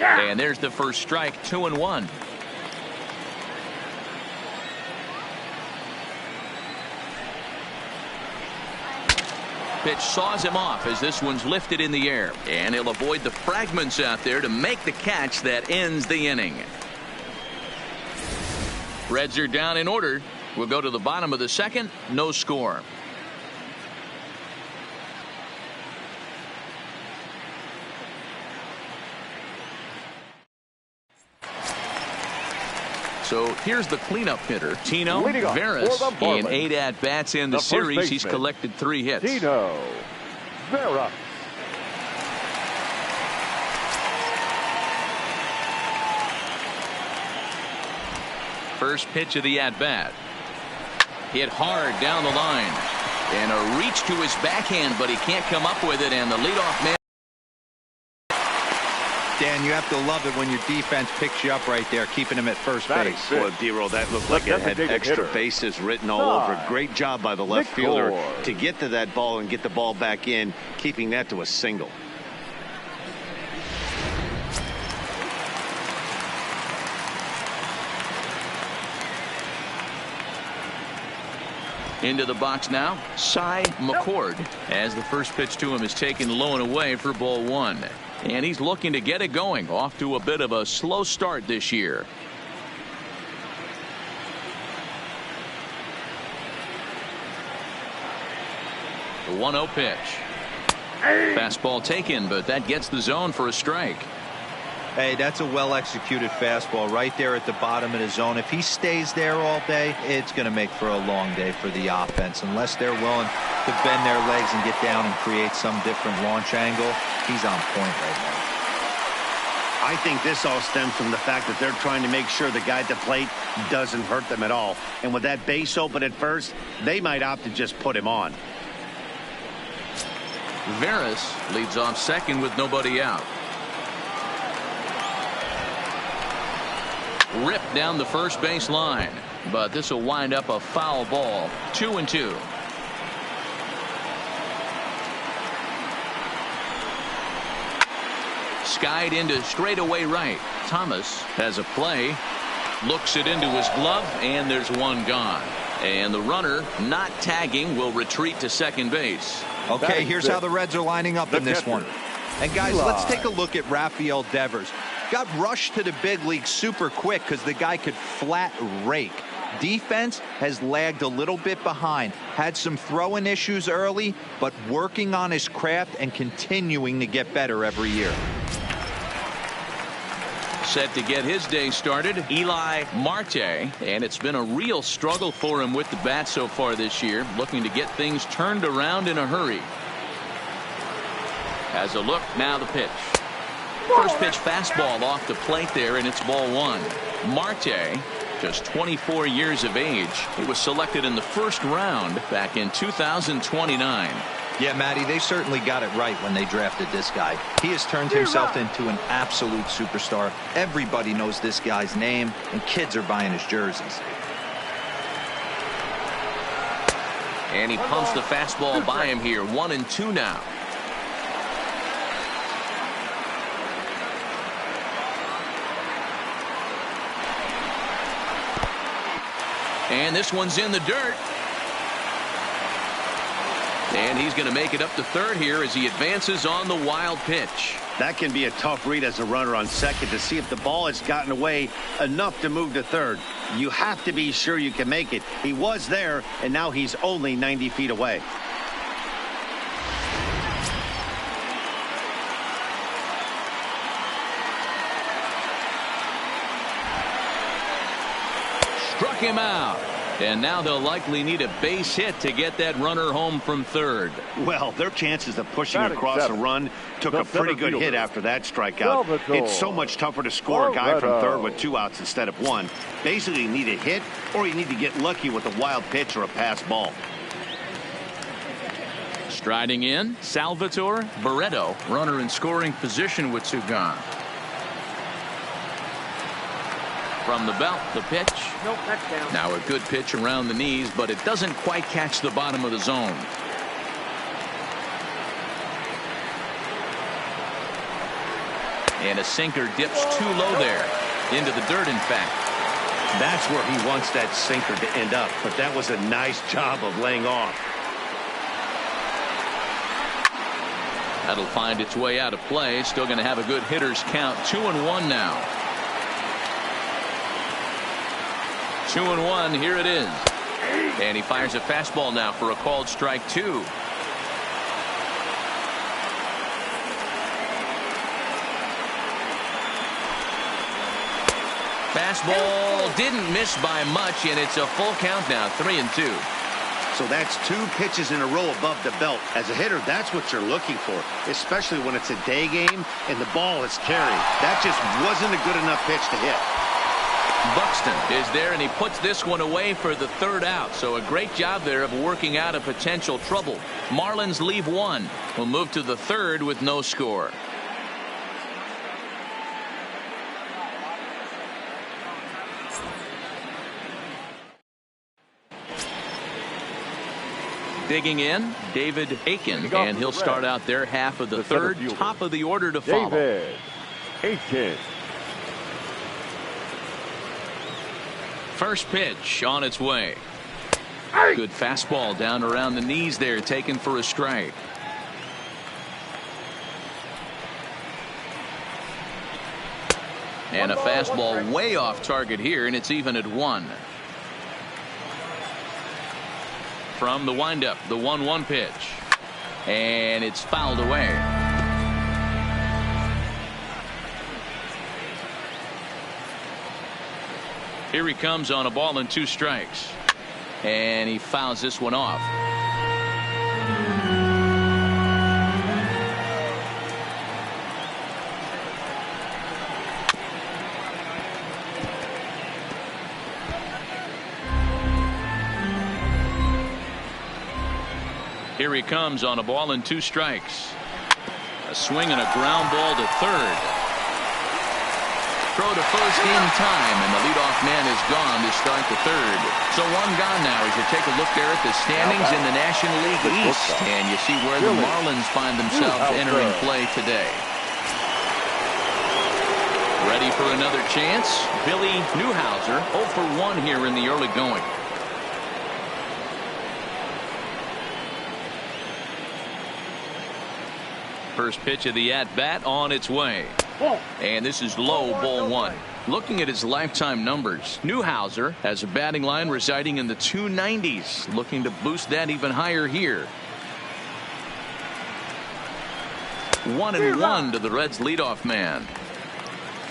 And there's the first strike, 2-1. Pitch saws him off as this one's lifted in the air, and he'll avoid the fragments out there to make the catch that ends the inning. Reds are down in order. We'll go to the bottom of the second. No score. So here's the cleanup hitter, Tino Veras. In 8 at-bats in the series, he's collected 3 hits. Tino Veras. First pitch of the at-bat. Hit hard down the line. And a reach to his backhand, but he can't come up with it, and the leadoff man. Dan, you have to love it when your defense picks you up right there, keeping him at first base. Boy, D-Roll, that looked like it had extra bases written all over it. Great job by the left fielder to get to that ball and get the ball back in, keeping that to a single. Into the box now, Cy McCord, as the first pitch to him is taken low and away for ball 1. And he's looking to get it going, off to a bit of a slow start this year. The 1-0 pitch. Fastball taken, but that gets the zone for a strike. Hey, that's a well-executed fastball right there at the bottom of the zone. If he stays there all day, it's going to make for a long day for the offense. Unless they're willing to bend their legs and get down and create some different launch angle, he's on point right now. I think this all stems from the fact that they're trying to make sure the guy at the plate doesn't hurt them at all. And with that base open at first, they might opt to just put him on. Veras leads off second with nobody out. Ripped down the first base line, but this will wind up a foul ball. 2-2. Skied into straightaway right. Thomas has a play, looks it into his glove, and there's one gone. And the runner, not tagging, will retreat to second base. Okay, here's how the Reds are lining up in this one. And guys, let's take a look at Rafael Devers. Got rushed to the big league super quick because the guy could flat rake. Defense has lagged a little bit behind. Had some throwing issues early, but working on his craft and continuing to get better every year. Set to get his day started, Eli Marte, and it's been a real struggle for him with the bat so far this year, looking to get things turned around in a hurry. Has a look, now the pitch. First pitch fastball off the plate there, and it's ball 1. Marte, just 24 years of age. He was selected in the first round back in 2029. Yeah, Matty, they certainly got it right when they drafted this guy. He has turned himself into an absolute superstar. Everybody knows this guy's name, and kids are buying his jerseys. And he pumps the fastball by him here. 1-2 now. And this one's in the dirt. And he's going to make it up to third here as he advances on the wild pitch. That can be a tough read as a runner on second to see if the ball has gotten away enough to move to third. You have to be sure you can make it. He was there, and now he's only 90 feet away. Struck him out. And now they'll likely need a base hit to get that runner home from third. Well, their chances of pushing across a run took a pretty good hit after that strikeout. It's so much tougher to score a guy from third with 2 outs instead of 1. Basically, you need a hit or you need to get lucky with a wild pitch or a pass ball. Striding in, Salvatore Barreto, runner in scoring position with 2 gone. From the belt, the pitch. Nope, that's down. Now a good pitch around the knees, but it doesn't quite catch the bottom of the zone. And a sinker dips too low there. Into the dirt, in fact. That's where he wants that sinker to end up. But that was a nice job of laying off. That'll find its way out of play. Still going to have a good hitter's count. 2-1 now. 2-1. Here it is. And he fires a fastball now for a called strike 2. Fastball didn't miss by much, and it's a full count now. 3-2. So that's 2 pitches in a row above the belt. As a hitter, that's what you're looking for, especially when it's a day game and the ball is carried. That just wasn't a good enough pitch to hit. Buxton is there, and he puts this one away for the 3rd out. So a great job there of working out a potential trouble. Marlins leave 1. We'll move to the 3rd with no score. Digging in, David Aiken, and he'll start out their half of the 3rd. Top of the order to follow. David Aiken. First pitch on its way. Good fastball down around the knees there, taken for a strike. And a fastball way off target here, and it's even at 1. From the windup, the 1-1 pitch. And it's fouled away. Here he comes on a ball and 2 strikes. And he fouls this one off. Here he comes on a ball and 2 strikes. A swing and a ground ball to 3rd. Throw to first in time, and the leadoff man is gone to start the 3rd. So 1 gone now as you take a look there at the standings in the National League East, and you see where the Marlins find themselves entering play today. Ready for another chance? Billy Newhouser 0 for 1 here in the early going. First pitch of the at-bat on its way. And this is low, ball 1. Looking at his lifetime numbers, Newhouser has a batting line residing in the 290s. Looking to boost that even higher here. 1-1 to the Reds leadoff man.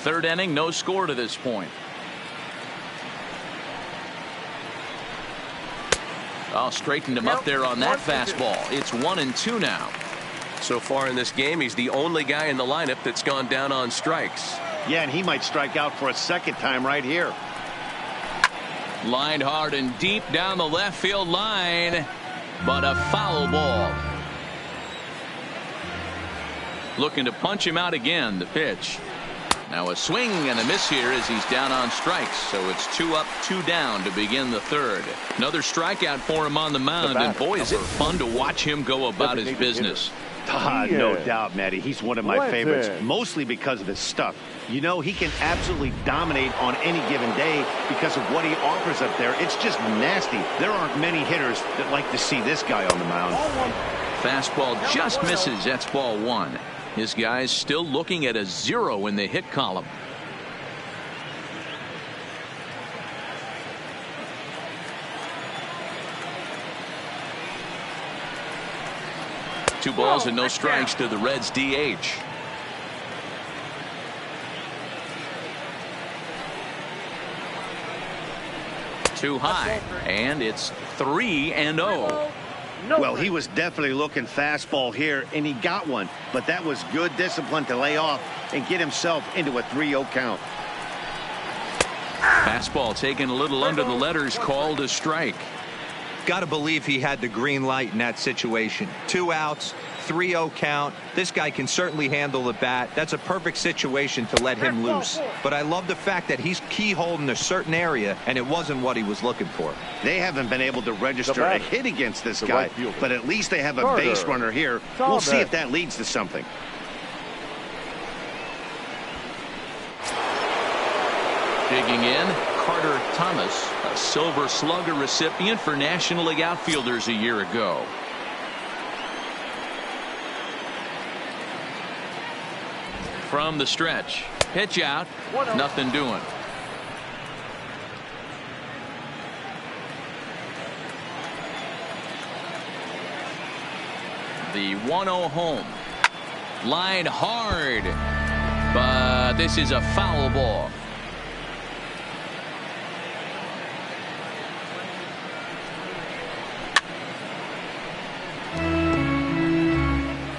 3rd inning, no score to this point. Oh, straightened him up there on that fastball. It's 1-2 now. So far in this game, he's the only guy in the lineup that's gone down on strikes. Yeah, and he might strike out for a 2nd time right here. Lined hard and deep down the left field line, but a foul ball. Looking to punch him out again. The pitch. Now a swing and a miss here as he's down on strikes. So it's 2 up, 2 down to begin the 3rd. Another strikeout for him on the mound, and boy, is it fun to watch him go about his business. No doubt, Matty. He's one of my favorites, mostly because of his stuff. You know, he can absolutely dominate on any given day because of what he offers up there. It's just nasty. There aren't many hitters that like to see this guy on the mound. Fastball just misses. That's ball 1. His guy's still looking at a 0 in the hit column. Two balls and no strikes to the Reds DH. Too high, and it's 3-0. Well, he was definitely looking fastball here, and he got one. But that was good discipline to lay off and get himself into a 3-0 count. Fastball taken a little under the letters, called a strike. Got to believe he had the green light in that situation. 2 outs, 3-0 count. This guy can certainly handle the bat. That's a perfect situation to let him loose. But I love the fact that he's keyholed in a certain area, and it wasn't what he was looking for. They haven't been able to register a hit against this guy, but at least they have a base runner here. We'll see if that leads to something. Digging in, Carter Thomas, a Silver Slugger recipient for National League outfielders a year ago. From the stretch, pitch out, nothing doing. The 1-0 home. Line hard, but this is a foul ball.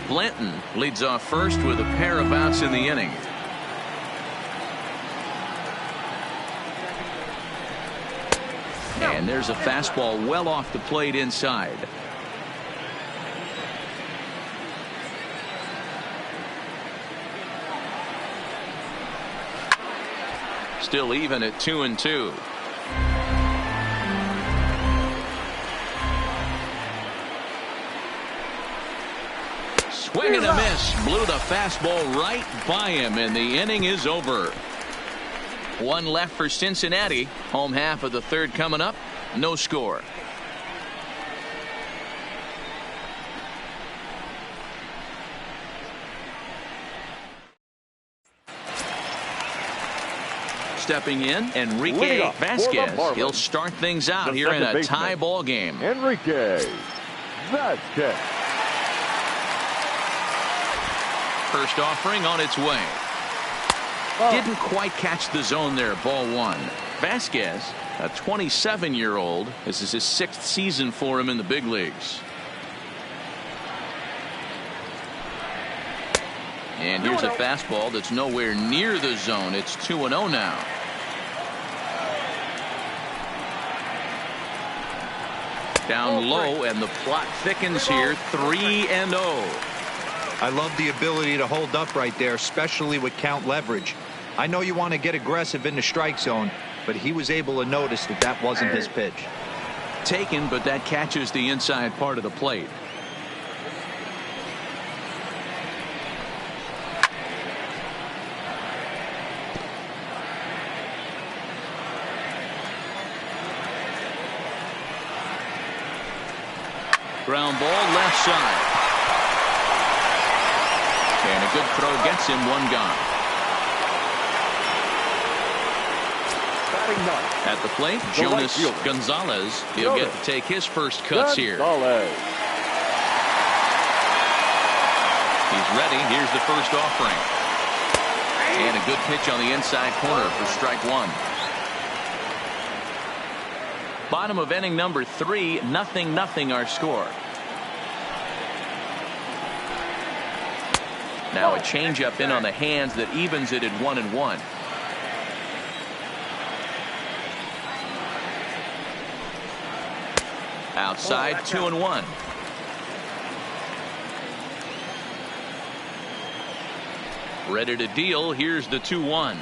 Blanton leads off first with a pair of outs in the inning. And there's a fastball well off the plate inside. Still even at 2-2. Swing and a miss. Blew the fastball right by him, and the inning is over. One left for Cincinnati. Home half of the third coming up. No score. Stepping in, Enrique Vasquez. He'll start things out here in a tie ball game. Enrique Vasquez. First offering on its way. Didn't quite catch the zone there. Ball one. Vasquez, a 27-year-old. This is his 6th season for him in the big leagues. And here's a fastball that's nowhere near the zone. It's 2-0 now. Down low, and the plot thickens here. 3-0. I love the ability to hold up right there, especially with count leverage. I know you want to get aggressive in the strike zone, but he was able to notice that that wasn't his pitch. Taken, but that catches the inside part of the plate. Ground ball left side. And a good throw gets him one gone. At the plate, Jonas Gonzalez. He'll get to take his first cuts here. He's ready. Here's the first offering. And a good pitch on the inside corner for strike one. Bottom of inning number 3, 0-0 our score. Now a changeup in on the hands that evens it at 1-1. Outside, 2-1. Ready to deal. Here's the 2-1.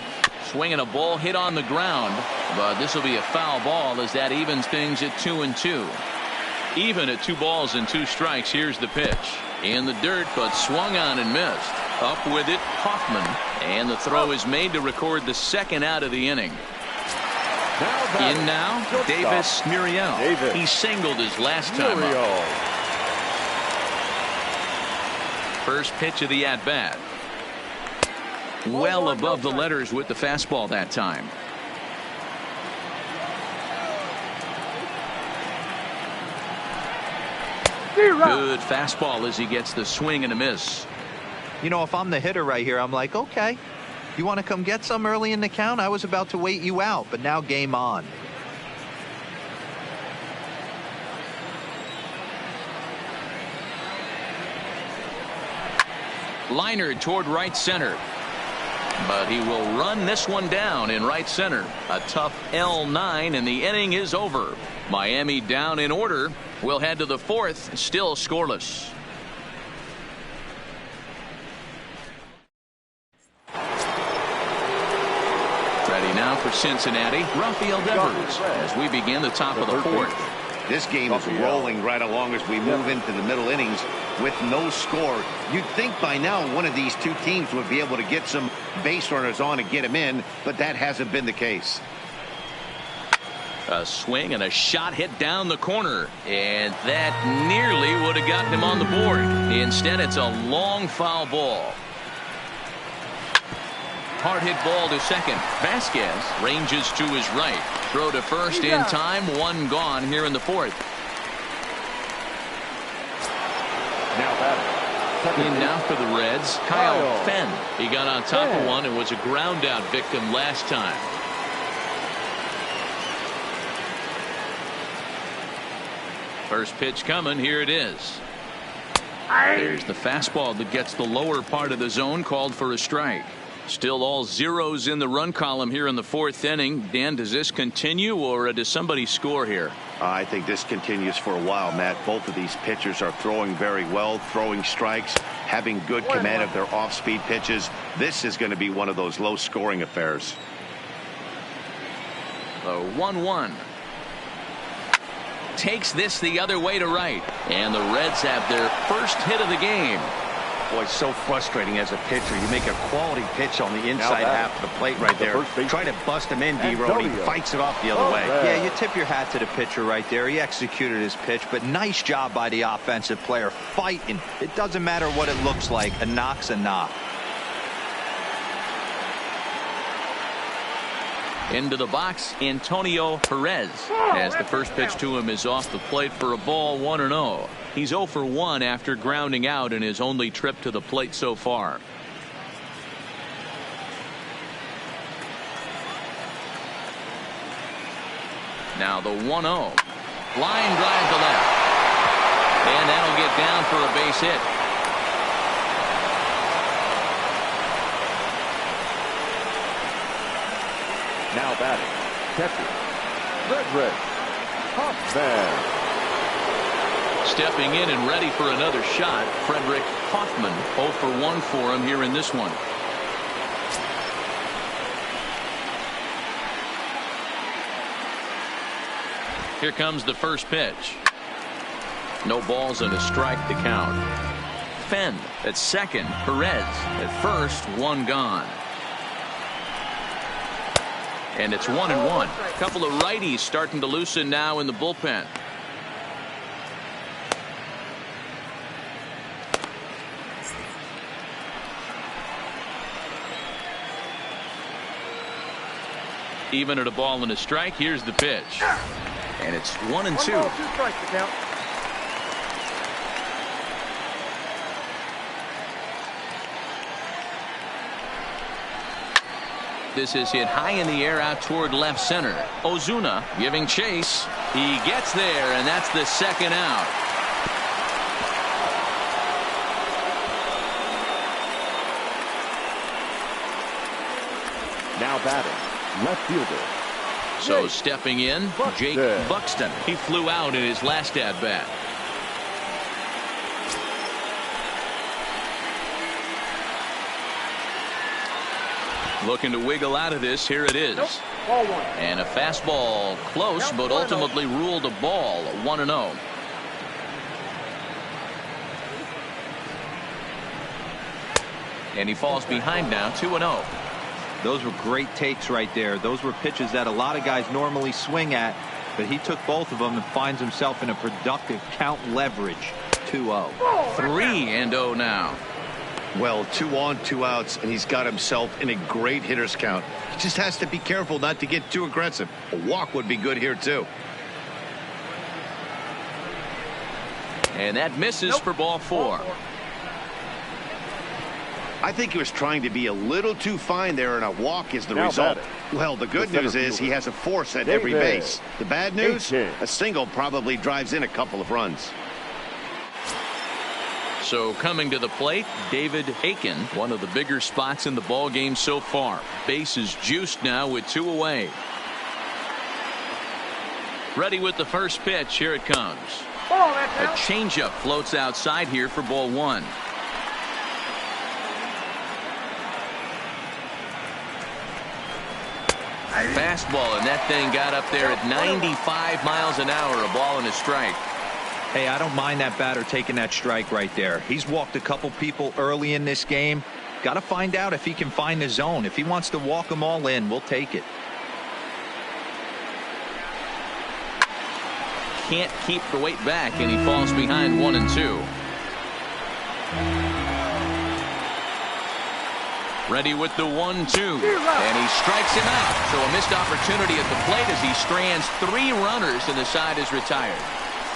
Swinging a ball hit on the ground, but this will be a foul ball as that evens things at 2-2. Even at 2 balls and 2 strikes. Here's the pitch in the dirt, but swung on and missed. Up with it, Hoffman, and the throw is made to record the second out of the inning. In now, Davis Muriel. He singled his last time up. First pitch of the at bat. Well above the letters with the fastball that time. Good fastball as he gets the swing and a miss. You know, if I'm the hitter right here, I'm like, okay, you want to come get some early in the count? I was about to wait you out, but now game on. Liner toward right center. But he will run this one down in right center. A tough L9, and the inning is over. Miami down in order. We'll head to the 4th, still scoreless. Ready now for Cincinnati, Rafael Devers, as we begin the top of the 4th. This game is rolling right along as we move into the middle innings with no score. You'd think by now one of these two teams would be able to get some base runners on and get them in, but that hasn't been the case. A swing and a shot hit down the corner, and that nearly would have gotten him on the board. Instead, it's a long foul ball. Hard hit ball to second. Vasquez ranges to his right. Throw to first in time. One gone here in the fourth. In now for the Reds, Kyle Fenn. He got on top of one and was a ground out victim last time. First pitch coming. Here it is. There's the fastball that gets the lower part of the zone, called for a strike. Still all zeros in the run column here in the fourth inning. Dan, does this continue, or does somebody score here? I think this continues for a while, Matt. Both of these pitchers are throwing very well, throwing strikes, having good command of their off-speed pitches. This is going to be one of those low-scoring affairs. The 1-1. Takes this the other way to right. And the Reds have their first hit of the game. Boy, it's so frustrating as a pitcher. You make a quality pitch on the inside half of the plate right there. Try to bust him in, D-Road. He fights it off the other way. Yeah, you tip your hat to the pitcher right there. He executed his pitch, but nice job by the offensive player fighting. It doesn't matter what it looks like. A knock's a knock. Into the box, Antonio Perez, as the first pitch to him is off the plate for a ball, 1-0. He's 0 for 1 after grounding out in his only trip to the plate so far. Now the 1-0. Line drive to left. And that'll get down for a base hit. Now batting, catcher, Frederick Hoffman. Stepping in and ready for another shot, Frederick Hoffman. 0 for 1 for him here in this one. Here comes the first pitch. No balls and a strike to count. Fenn at second, Perez at first, one gone. And it's 1-1. A couple of righties starting to loosen now in the bullpen. Even at a ball and a strike, here's the pitch. And it's 1-2. This is hit high in the air out toward left center. Ozuna giving chase. He gets there, and that's the second out. Now batting, left fielder. So stepping in, Jake Buxton. He flew out in his last at bat. Looking to wiggle out of this. Here it is. And a fastball close, but ultimately ruled a ball. 1-0. And he falls behind now. 2-0. Those were great takes right there. Those were pitches that a lot of guys normally swing at, but he took both of them and finds himself in a productive count leverage. 2-0. 3-0 now. Well, 2 on, 2 outs, and he's got himself in a great hitter's count. He just has to be careful not to get too aggressive. A walk would be good here, too. And that misses for ball 4. I think he was trying to be a little too fine there, and a walk is the result. Well, the good news is he has a force at every base. The bad news, a single probably drives in a couple of runs. So coming to the plate, David Aiken, one of the bigger spots in the ball game so far. Base is juiced now with 2 away. Ready with the first pitch. Here it comes. A changeup floats outside here for ball 1. Fastball, and that thing got up there at 95 miles an hour, a ball and a strike. Hey, I don't mind that batter taking that strike right there. He's walked a couple people early in this game. Got to find out if he can find the zone. If he wants to walk them all in, we'll take it. Can't keep the weight back, and he falls behind 1-2. Ready with the 1-2, and he strikes him out. So a missed opportunity at the plate as he strands 3 runners, and the side is retired.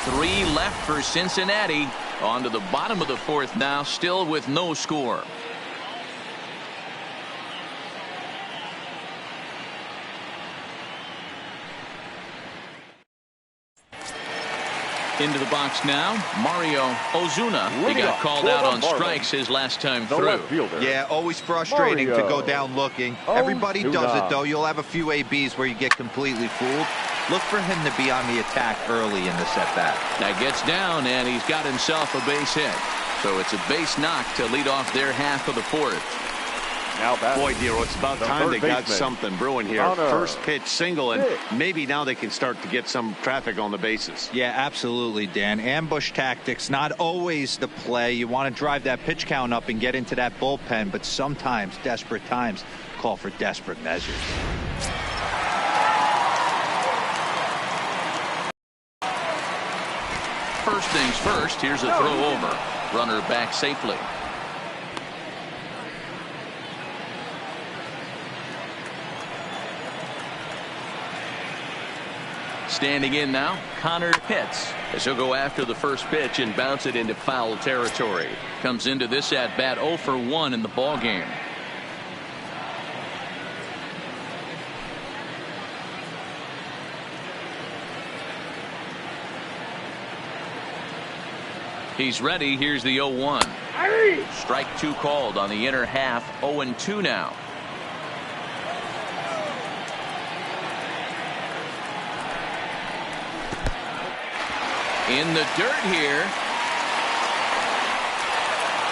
3 left for Cincinnati. On to the bottom of the 4th now, still with no score. Into the box now, Mario Ozuna. He got called out on strikes his last time through. Yeah, always frustrating to go down looking. Everybody does it, though. You'll have a few ABs where you get completely fooled. Look for him to be on the attack early in the set-back. That gets down, and he's got himself a base hit. So it's a base knock to lead off their half of the 4th. Now boy, Dero, it's about time they got something brewing here. First pitch single, and maybe now they can start to get some traffic on the bases. Yeah, absolutely, Dan. Ambush tactics, not always the play. You want to drive that pitch count up and get into that bullpen, but sometimes desperate times call for desperate measures. First things first, here's a throw over. Runner back safely. Standing in now, Connor Pitts, as he'll go after the first pitch and bounce it into foul territory. Comes into this at bat 0 for 1 in the ball game. He's ready. Here's the 0-1. Strike 2 called on the inner half. 0-2 now. In the dirt here.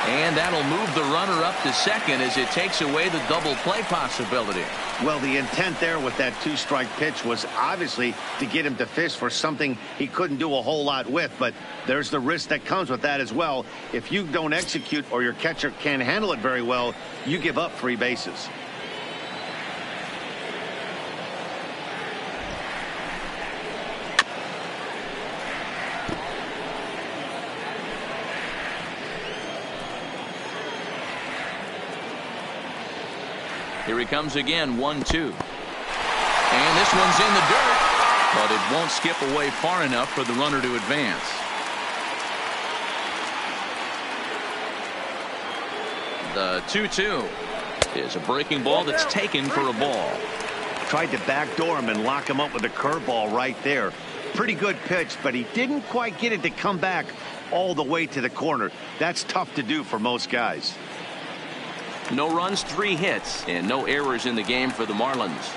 And that'll move the runner up to second as it takes away the double play possibility. Well, the intent there with that 2-strike pitch was obviously to get him to fish for something he couldn't do a whole lot with, but there's the risk that comes with that as well. If you don't execute or your catcher can't handle it very well, you give up 3 bases. Here he comes again, 1-2. And this one's in the dirt, but it won't skip away far enough for the runner to advance. The 2-2 is a breaking ball that's taken for a ball. Tried to backdoor him and lock him up with a curveball right there. Pretty good pitch, but he didn't quite get it to come back all the way to the corner. That's tough to do for most guys. No runs, 3 hits, and no errors in the game for the Marlins.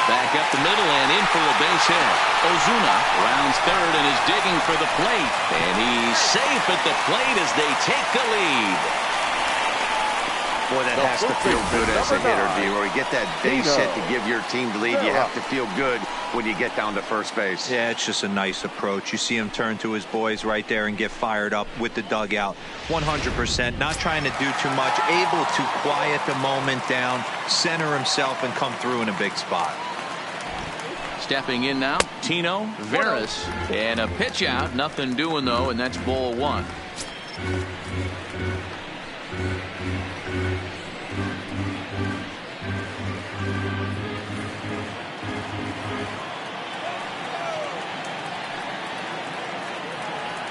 Back up the middle and in for a base hit. Ozuna rounds third and is digging for the plate. And he's safe at the plate as they take the lead. Boy, that has to feel good as a hitter, D-Roy. Get that base hit to give your team the lead. You have to feel good when you get down to first base. Yeah, it's just a nice approach. You see him turn to his boys right there and get fired up with the dugout. 100%. Not trying to do too much. Able to quiet the moment down, center himself, and come through in a big spot. Stepping in now, Tino Veras. And a pitch out. Nothing doing, though, and that's ball 1.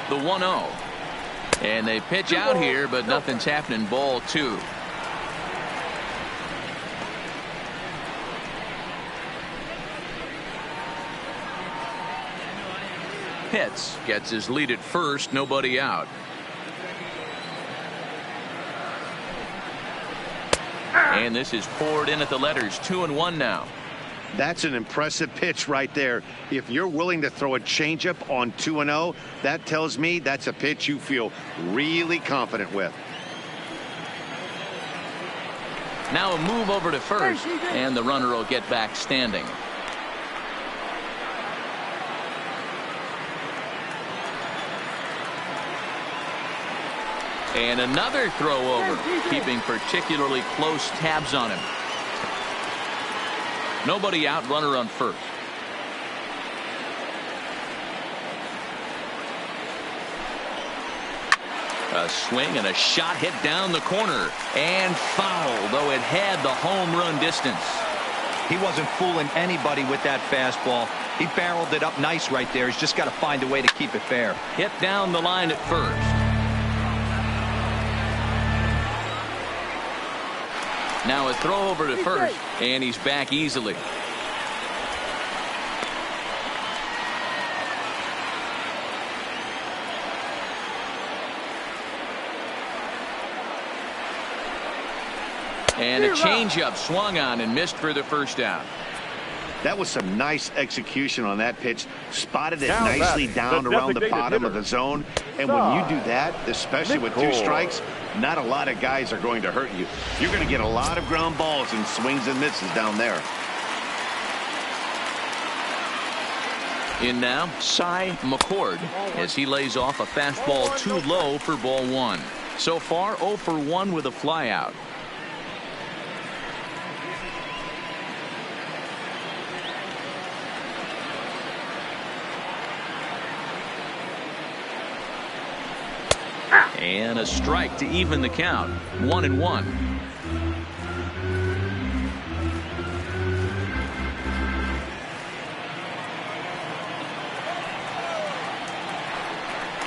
The 1-0. And they pitch out here, but nothing's happening. Ball 2. Pitts gets his lead at first, nobody out. And this is poured in at the letters. 2-1 now. That's an impressive pitch right there. If you're willing to throw a changeup on 2-0, that tells me that's a pitch you feel really confident with. Now a move over to first, and the runner will get back standing. And another throw over, keeping particularly close tabs on him. Nobody out, runner on first. A swing and a shot hit down the corner and foul, though it had the home run distance. He wasn't fooling anybody with that fastball. He barreled it up nice right there. He's just got to find a way to keep it fair. Hit down the line at first. Now a throw over to first, and he's back easily. And a changeup swung on and missed for the first out. That was some nice execution on that pitch. Spotted it nicely down around the bottom of the zone. And when you do that, especially with 2 strikes, not a lot of guys are going to hurt you. You're going to get a lot of ground balls and swings and misses down there. In now, Cy McCord, as he lays off a fastball too low for ball 1. So far, 0 for 1 with a flyout. And a strike to even the count. 1-1.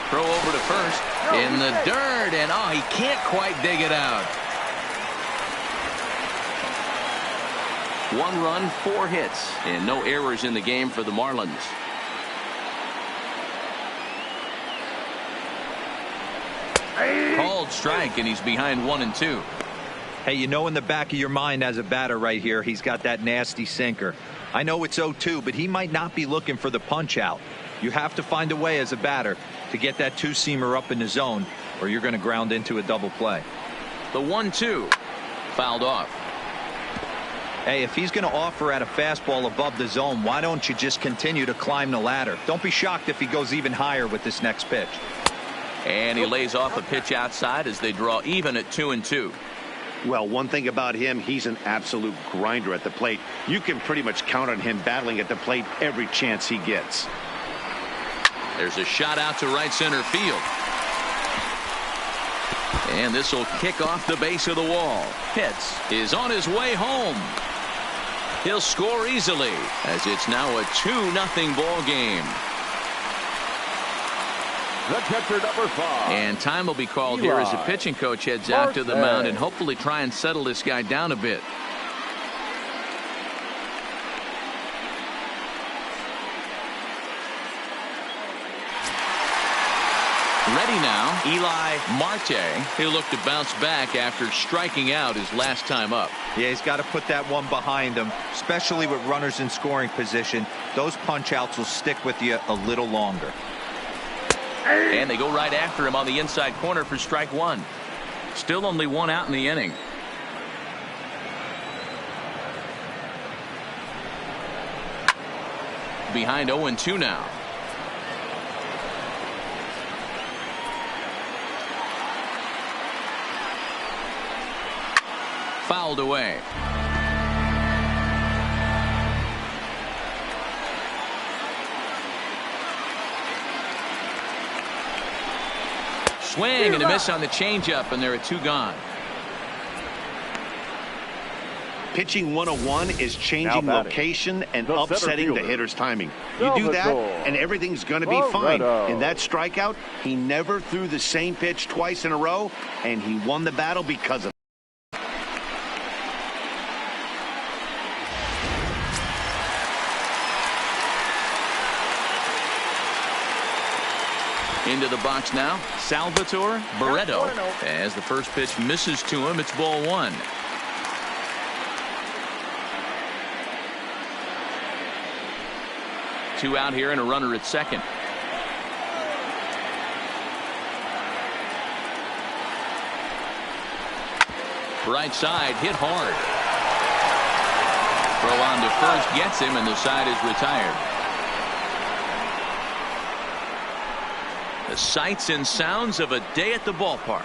Throw over to first in the dirt, and oh, he can't quite dig it out. 1 run, 4 hits, and no errors in the game for the Marlins. Called strike, and he's behind 1-2. Hey, you know in the back of your mind as a batter right here, he's got that nasty sinker. I know it's 0-2, but he might not be looking for the punch out. You have to find a way as a batter to get that 2-seamer up in the zone, or you're going to ground into a double play. The 1-2 fouled off. Hey, if he's going to offer at a fastball above the zone, why don't you just continue to climb the ladder? Don't be shocked if he goes even higher with this next pitch. And he lays off a pitch outside as they draw even at 2-2. Well, one thing about him, he's an absolute grinder at the plate. You can pretty much count on him battling at the plate every chance he gets. There's a shot out to right center field. And this will kick off the base of the wall. Pitts is on his way home. He'll score easily as it's now a 2-0 ball game. The catcher, number 5. And time will be called here as the pitching coach heads out to the mound and hopefully try and settle this guy down a bit. Ready now, Eli Marte. He'll look to bounce back after striking out his last time up. Yeah, he's got to put that one behind him, especially with runners in scoring position. Those punch outs will stick with you a little longer. And they go right after him on the inside corner for strike 1. Still only 1 out in the inning. Behind 0-2 now. Fouled away. Swing and a miss on the changeup, and there are 2 gone. Pitching 101 is changing location and upsetting the hitter's timing. You do that, and everything's going to be fine. In that strikeout, he never threw the same pitch twice in a row, and he won the battle because of it. Into the box now, Salvatore Barreto. As the first pitch misses to him, it's ball 1. Two out here and a runner at second. Right side, hit hard. Throw on to first gets him, and the side is retired. The sights and sounds of a day at the ballpark.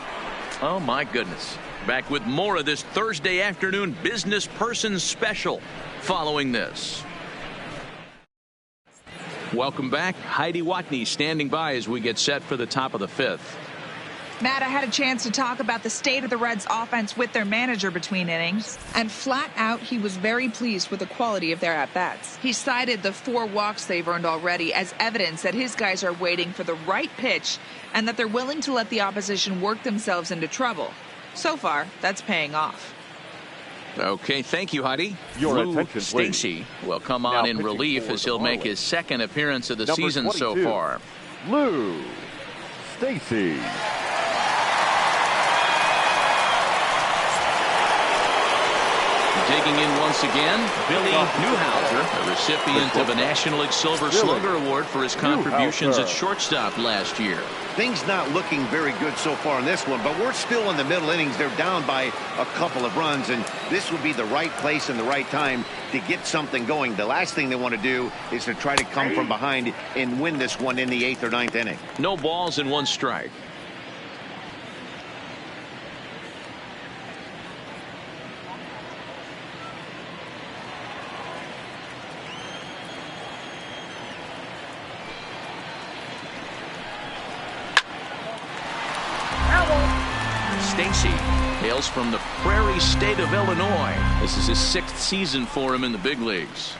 Oh, my goodness. Back with more of this Thursday afternoon business person special following this. Welcome back. Heidi Watney standing by as we get set for the top of the fifth. Matt, I had a chance to talk about the state of the Reds offense with their manager between innings, and flat out he was very pleased with the quality of their at-bats. He cited the 4 walks they've earned already as evidence that his guys are waiting for the right pitch and that they're willing to let the opposition work themselves into trouble. So far, that's paying off. Okay, thank you, Heidi. Your Lou attention, Stacy will come on in relief as he'll make his second appearance of the season so far. Lou Stacy. Digging in once again, Billy Newhouser, a recipient of a National League Silver Slugger Award for his contributions at shortstop last year. Things not looking very good so far in this one, but we're still in the middle innings. They're down by a couple of runs, and this would be the right place and the right time to get something going. The last thing they want to do is to try to come from behind and win this one in the 8th or 9th inning. No balls and 1 strike. Stacy hails from the Prairie State of Illinois. This is his 6th season for him in the big leagues.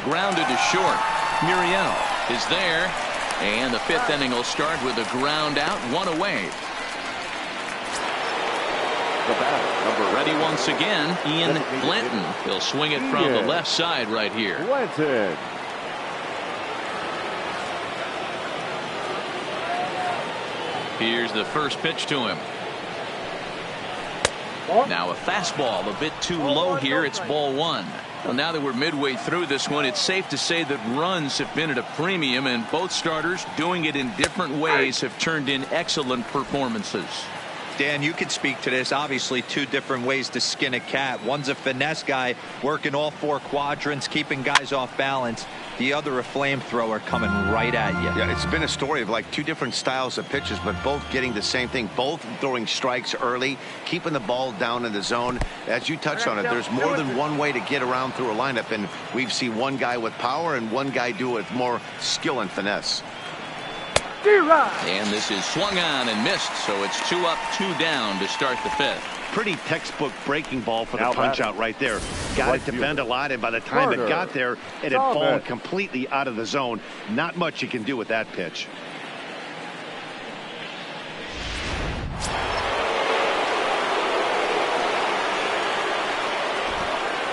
Grounded to short. Muriel is there, and the 5th inning will start with a ground out, 1 away. Ready once again, Ian Blanton. He'll swing it from the left side right here. Blanton. Here's the first pitch to him. Now a fastball a bit too low here. It's ball 1. Well, now that we're midway through this one, it's safe to say that runs have been at a premium, and both starters, doing it in different ways, have turned in excellent performances. Dan, you could speak to this. Obviously, 2 different ways to skin a cat. One's a finesse guy working all 4 quadrants, keeping guys off balance. The other, a flamethrower coming right at you. Yeah, it's been a story of like 2 different styles of pitches, but both getting the same thing. Both throwing strikes early, keeping the ball down in the zone. As you touched on it, there's more than one way to get around through a lineup, and we've seen one guy with power and one guy do it with more skill and finesse. And this is swung on and missed, so it's 2 up, 2 down to start the 5th. Pretty textbook breaking ball for the punch out right there. Got it to bend a lot, and by the time it got there, it had fallen completely out of the zone. Not much you can do with that pitch.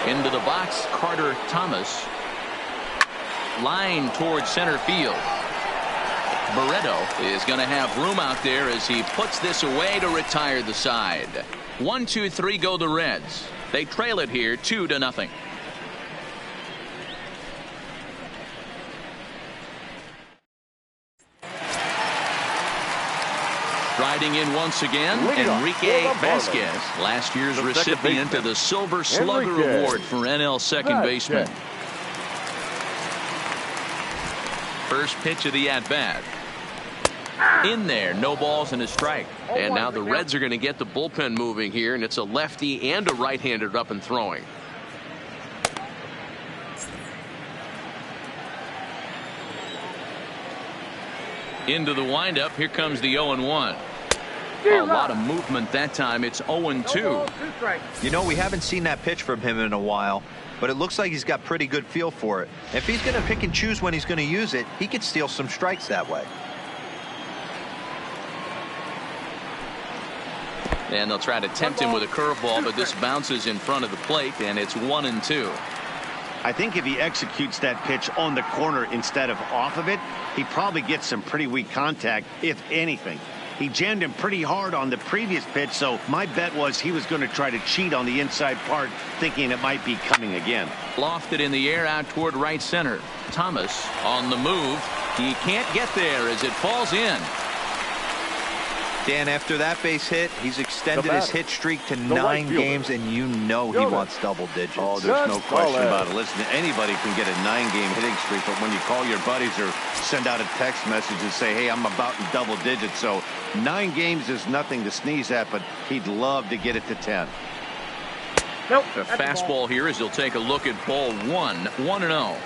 Into the box, Carter Thomas. Line towards center field. Barreto is going to have room out there as he puts this away to retire the side. 1, 2, 3 go the Reds. They trail it here 2-0. Striding in once again, Enrique Vasquez, last year's recipient of the Silver Slugger Award for NL second baseman. First pitch of the at-bat. In there, no balls and a strike. And now the Reds are going to get the bullpen moving here, and it's a lefty and a right-hander up and throwing. Into the windup, here comes the 0-1. A lot of movement that time. It's 0-2. You know, we haven't seen that pitch from him in a while, but it looks like he's got pretty good feel for it. If he's going to pick and choose when he's going to use it, he could steal some strikes that way. And they'll try to tempt him with a curveball, but this bounces in front of the plate, and it's 1-2. I think if he executes that pitch on the corner instead of off of it, he probably gets some pretty weak contact, if anything. He jammed him pretty hard on the previous pitch, so my bet was he was going to try to cheat on the inside part, thinking it might be coming again. Lofted in the air out toward right center. Thomas on the move. He can't get there as it falls in. Dan, after that base hit, he's extended his hit streak to 9 games, and you know he wants double digits. Oh, there's no question about it. Listen, anybody can get a 9-game hitting streak, but when you call your buddies or send out a text message and say, hey, I'm about in double digits, so 9 games is nothing to sneeze at, but he'd love to get it to 10. Nope. The fastball here as he'll take a look at ball 1, 1-0.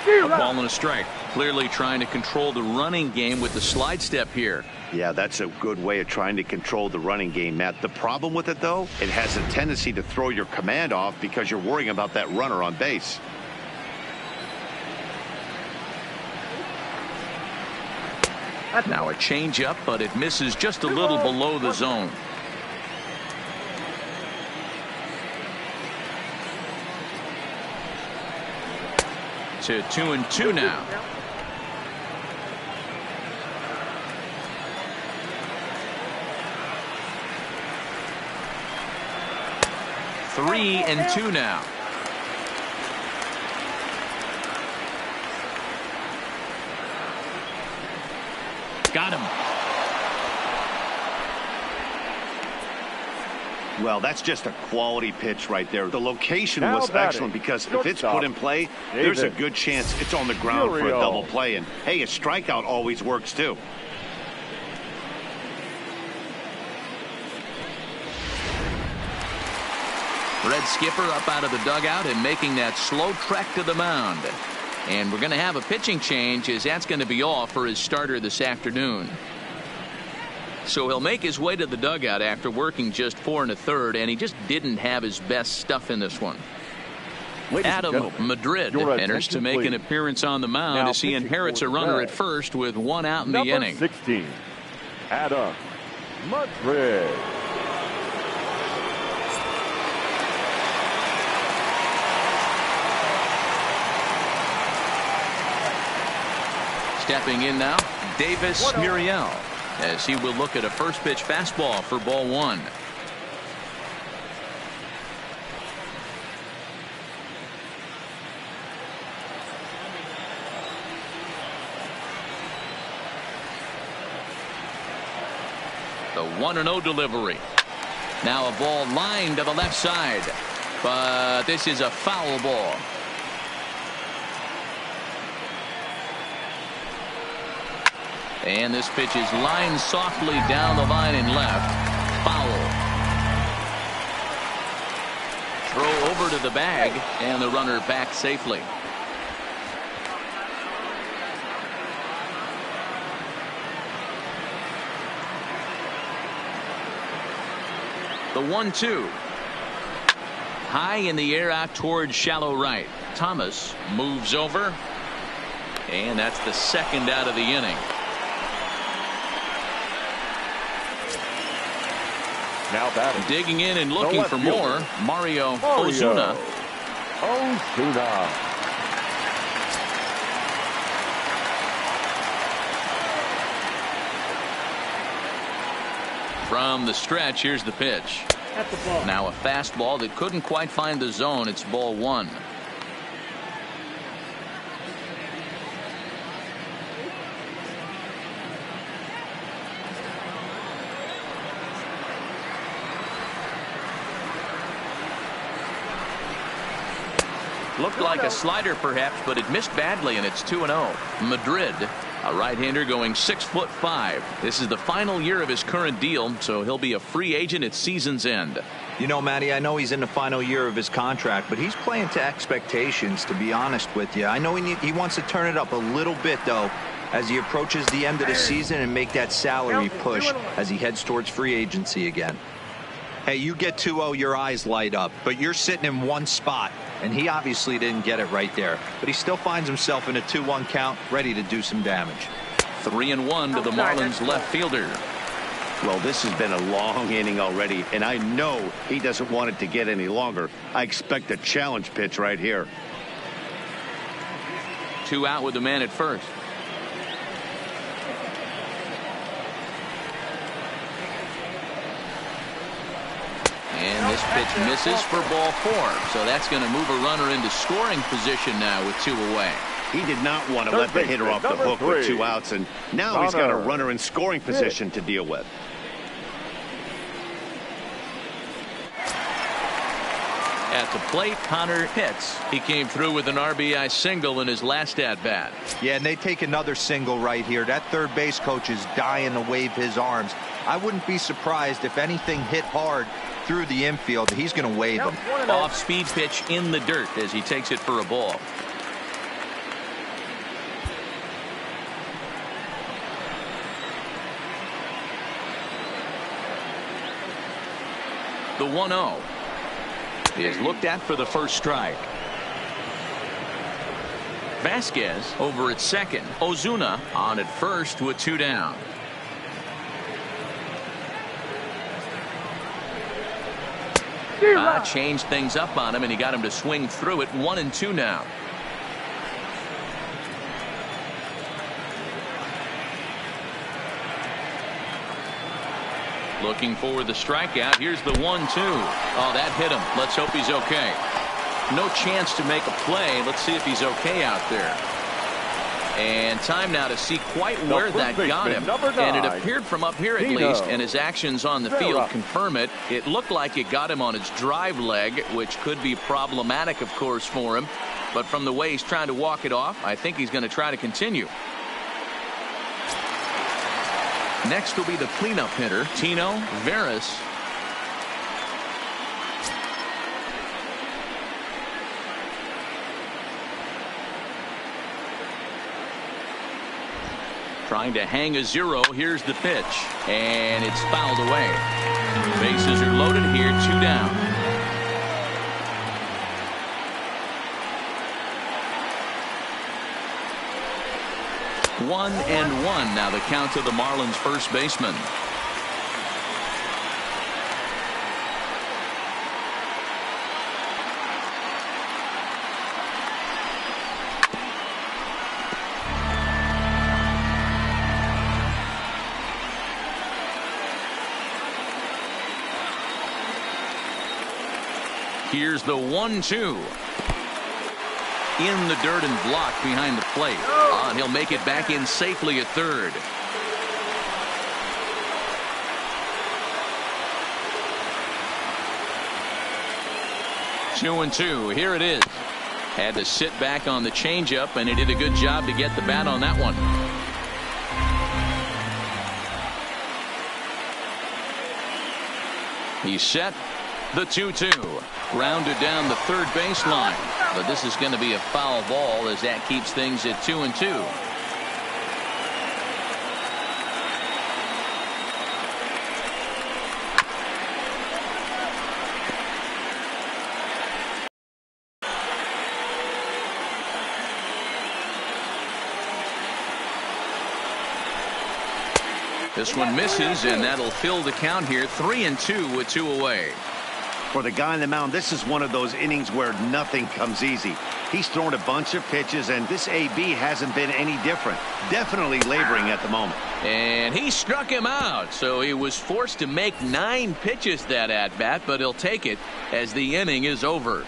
A ball and a strike. Clearly trying to control the running game with the slide step here. Yeah, that's a good way of trying to control the running game, Matt. The problem with it, though, it has a tendency to throw your command off because you're worrying about that runner on base. Now a changeup, but it misses just a little below the zone. To 2-2 now. Three and 2 now. Got him. Well, that's just a quality pitch right there. The location was excellent because if it's put in play, there's a good chance it's on the ground for a double play. And, hey, a strikeout always works, too. Red skipper up out of the dugout and making that slow trek to the mound. And we're going to have a pitching change as that's going to be all for his starter this afternoon. So he'll make his way to the dugout after working just 4 1/3, and he just didn't have his best stuff in this one. Adam Madrid enters to make an appearance on the mound as he inherits a runner at first with 1 out in the inning. 16, Adam Madrid. Stepping in now, Davis Muriel, as he will look at a first pitch fastball for ball 1. The 1-0 delivery. Now a ball lined to the left side, but this is a foul ball. And this pitch is lined softly down the line and left. Foul. Throw over to the bag, and the runner back safely. The 1-2. High in the air out towards shallow right. Thomas moves over, and that's the second out of the inning. Now batting. Digging in and looking for more, Mario Ozuna. From the stretch, here's the pitch. Now a fastball that couldn't quite find the zone. It's ball 1. Looked like a slider perhaps, but it missed badly, and it's 2-0. Madrid, a right-hander going 6'5". This is the final year of his current deal, so he'll be a free agent at season's end. You know, Matty, I know he's in the final year of his contract, but he's playing to expectations, to be honest with you. I know he wants to turn it up a little bit, though, as he approaches the end of the season and make that salary push as he heads towards free agency again. Hey, you get 2-0, your eyes light up, but you're sitting in one spot, and he obviously didn't get it right there. But he still finds himself in a 2-1 count, ready to do some damage. 3-1 to the Marlins left fielder. Well, this has been a long inning already, and I know he doesn't want it to get any longer. I expect a challenge pitch right here. 2 out with the man at first. And this pitch misses for ball 4. So that's going to move a runner into scoring position now with 2 away. He did not want to let the hitter off the hook with 2 outs, and now he's got a runner in scoring position to deal with. At the plate, Connor Pitts. He came through with an RBI single in his last at-bat. Yeah, and they take another single right here. That third base coach is dying to wave his arms. I wouldn't be surprised if anything hit hard through the infield. He's going to wave them. Off-speed pitch in the dirt as he takes it for a ball. The 1-0 is looked at for the first strike. Vasquez over at second. Ozuna on at first with 2 down. Changed things up on him, and he got him to swing through it. 1-2 now. Looking for the strikeout. Here's the 1-2. Oh, that hit him. Let's hope he's okay. No chance to make a play. Let's see if he's okay out there. And time now to see quite where that got him. And it appeared from up here at least, and his actions on the field confirm it. It looked like it got him on his drive leg, which could be problematic, of course, for him. But from the way he's trying to walk it off, I think he's going to try to continue. Next will be the cleanup hitter, Tino Veras. Trying to hang a 0. Here's the pitch, and it's fouled away. Bases are loaded here, 2 down. One and one now the count to the Marlins first baseman. Here's the 1-2. In the dirt and blocked behind the plate. And he'll make it back in safely at third. Two and two. Here it is. Had to sit back on the changeup, and he did a good job to get the bat on that one. He's set. The 2-2. Rounded down the third baseline. But this is going to be a foul ball as that keeps things at 2-2. This one misses, and that'll fill the count here. 3-2 with 2 away. For the guy on the mound, this is one of those innings where nothing comes easy. He's thrown a bunch of pitches, and this AB hasn't been any different. Definitely laboring at the moment. And he struck him out, so he was forced to make 9 pitches that at-bat, but he'll take it as the inning is over.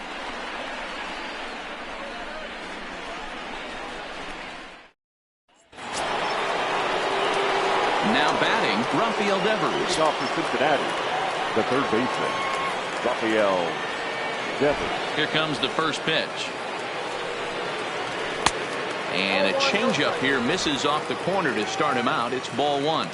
Now batting, Rafael Devers. Off for Cincinnati, the third baseman, Rafael Devers. Here comes the first pitch. And a changeup here misses off the corner to start him out. It's ball 1.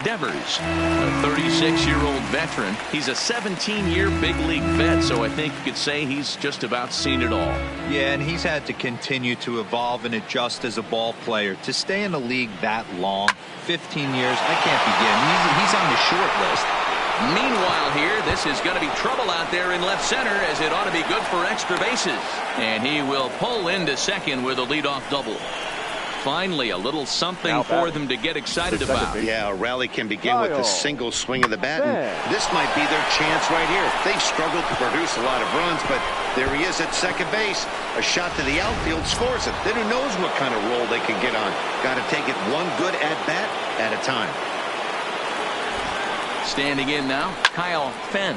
Devers, a 36-year-old veteran. He's a 17-year big league vet, so I think you could say he's just about seen it all. Yeah, and he's had to continue to evolve and adjust as a ball player. To stay in the league that long, 15 years, I can't begin. He's on the short list. Meanwhile here, this is going to be trouble out there in left center, as it ought to be good for extra bases. And he will pull into second with a leadoff double. Finally, a little something for them to get excited about. Yeah, a rally can begin with a single swing of the bat, and this might be their chance right here. They've struggled to produce a lot of runs, but there he is at second base. A shot to the outfield scores it. Then who knows what kind of roll they can get on. Got to take it one good at-bat at a time. Standing in now, Kyle Fenn.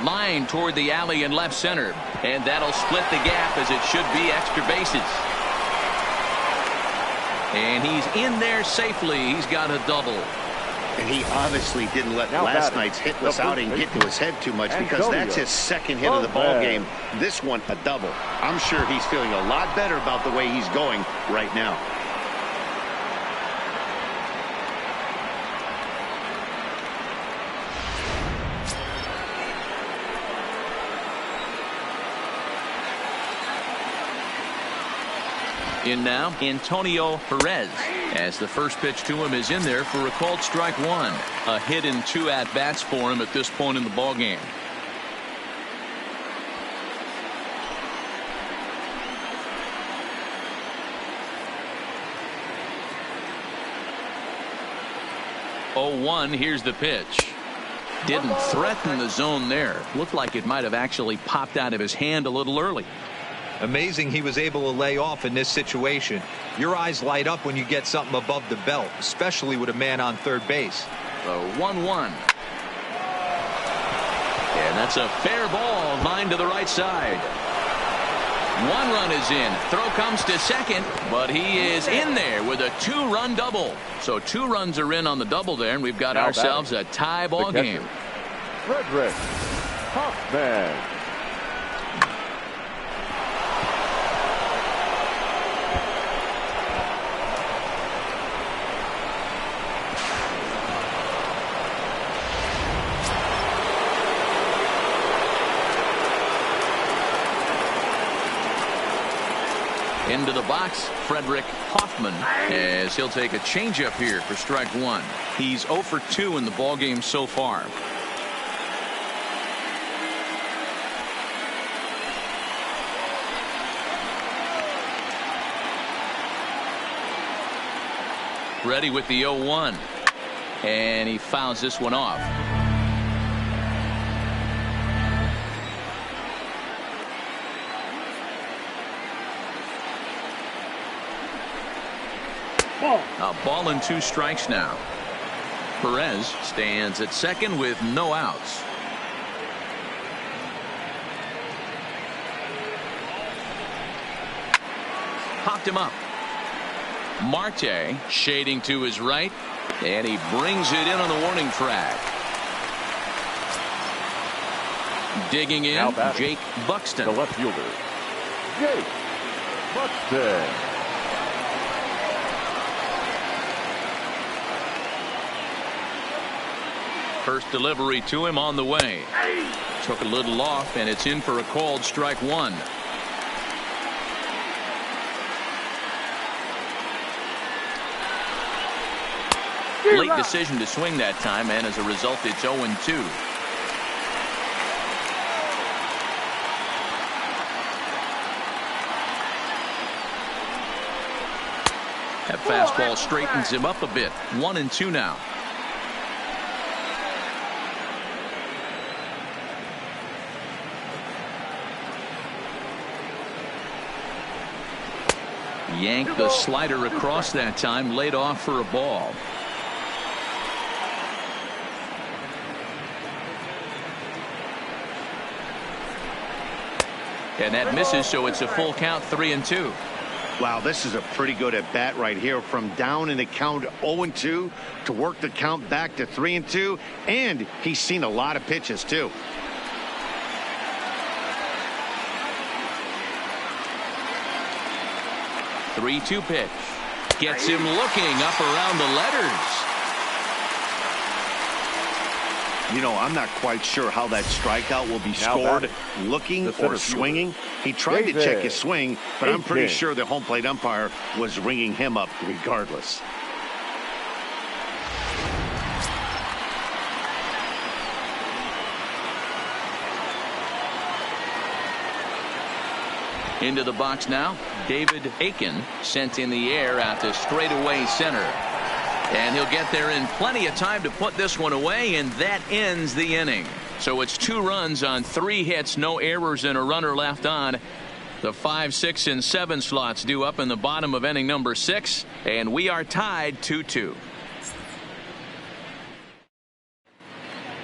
Line toward the alley in left center, and that'll split the gap, as it should be extra bases. And he's in there safely. He's got a double. And he obviously didn't let last night's hitless outing get to his head too much, because that's his second hit of the ball game. This one, a double. I'm sure he's feeling a lot better about the way he's going right now. In now, Antonio Perez, as the first pitch to him is in there for a called strike one. A hit in 2 at-bats for him at this point in the ballgame. Here's the pitch. Didn't threaten the zone there. Looked like it might have actually popped out of his hand a little early. Amazing he was able to lay off in this situation. Your eyes light up when you get something above the belt, especially with a man on third base. The 1-1. And that's a fair ball, line to the right side. 1 run is in. Throw comes to second, but he is in there with a 2-run double. So 2 runs are in on the double there, and we've got ourselves a tie ball game. Frederick Hoffman. Into the box, Frederick Hoffman, as he'll take a changeup here for strike one. He's 0 for 2 in the ballgame so far. Ready with the 0-1. And he fouls this one off. A ball and 2 strikes now. Perez stands at second with no outs. Popped him up. Marte shading to his right, and he brings it in on the warning track. Digging in, Jake Buxton. The left fielder, Jake Buxton. First delivery to him on the way. Took a little off, and it's in for a called strike one. Late decision to swing that time, and as a result, it's 0-2. That fastball straightens him up a bit. 1-2 now. Yanked the slider across that time, laid off for a ball. And that misses, so it's a full count, 3-2. Wow, this is a pretty good at bat right here. From down in the count 0-2 to work the count back to 3-2, and he's seen a lot of pitches too. Three-two pitch. Gets him looking up around the letters. You know, I'm not quite sure how that strikeout will be scored, looking or swinging. He tried to check his swing, but I'm pretty sure the home plate umpire was ringing him up regardless. Into the box now, David Aiken, sent in the air out to straightaway center. And he'll get there in plenty of time to put this one away, and that ends the inning. So it's 2 runs on 3 hits, no errors, and a runner left on. The 5, 6, and 7 slots due up in the bottom of inning number 6, and we are tied 2-2.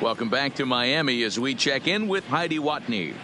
Welcome back to Miami as we check in with Heidi Watney.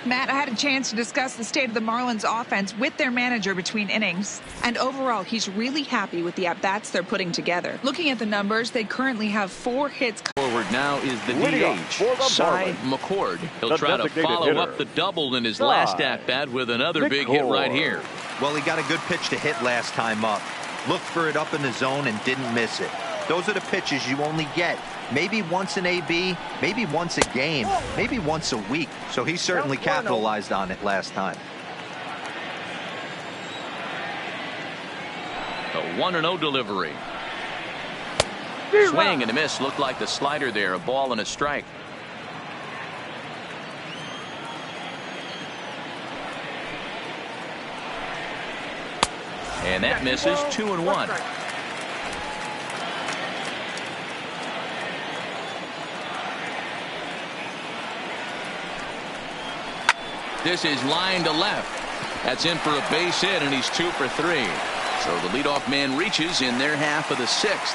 Matt, I had a chance to discuss the state of the Marlins offense with their manager between innings. And overall, he's really happy with the at-bats they're putting together. Looking at the numbers, they currently have 4 hits. Forward now is the DH, Cy McCord. He'll try to follow up the double in his last at-bat with another big hit right here. Well, he got a good pitch to hit last time up. Looked for it up in the zone and didn't miss it. Those are the pitches you only get. Maybe once an AB, maybe once a game, maybe once a week. So he certainly capitalized on it last time. A 1-0 delivery. Swing and a miss. Looked like the slider there. A ball and a strike. And that misses. 2-1. This is line to left. That's in for a base hit, and he's 2 for 3. So the leadoff man reaches in their half of the 6th.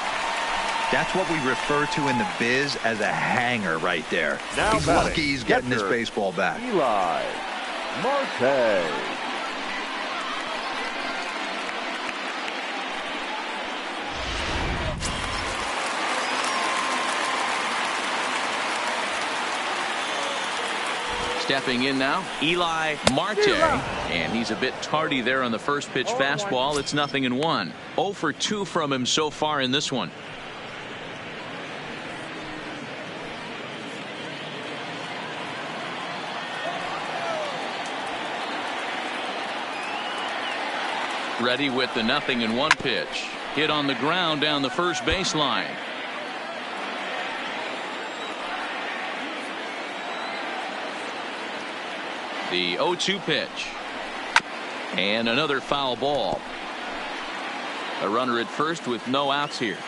That's what we refer to in the biz as a hanger right there. Now he's lucky he's getting his baseball back. Eli Marte. Stepping in now, Eli Marte, and he's a bit tardy there on the first pitch fastball. It's 0-1. 0 for 2 from him so far in this one. Ready with the 0-1 pitch. Hit on the ground down the first baseline. The 0-2 pitch. And another foul ball. A runner at first with no outs here.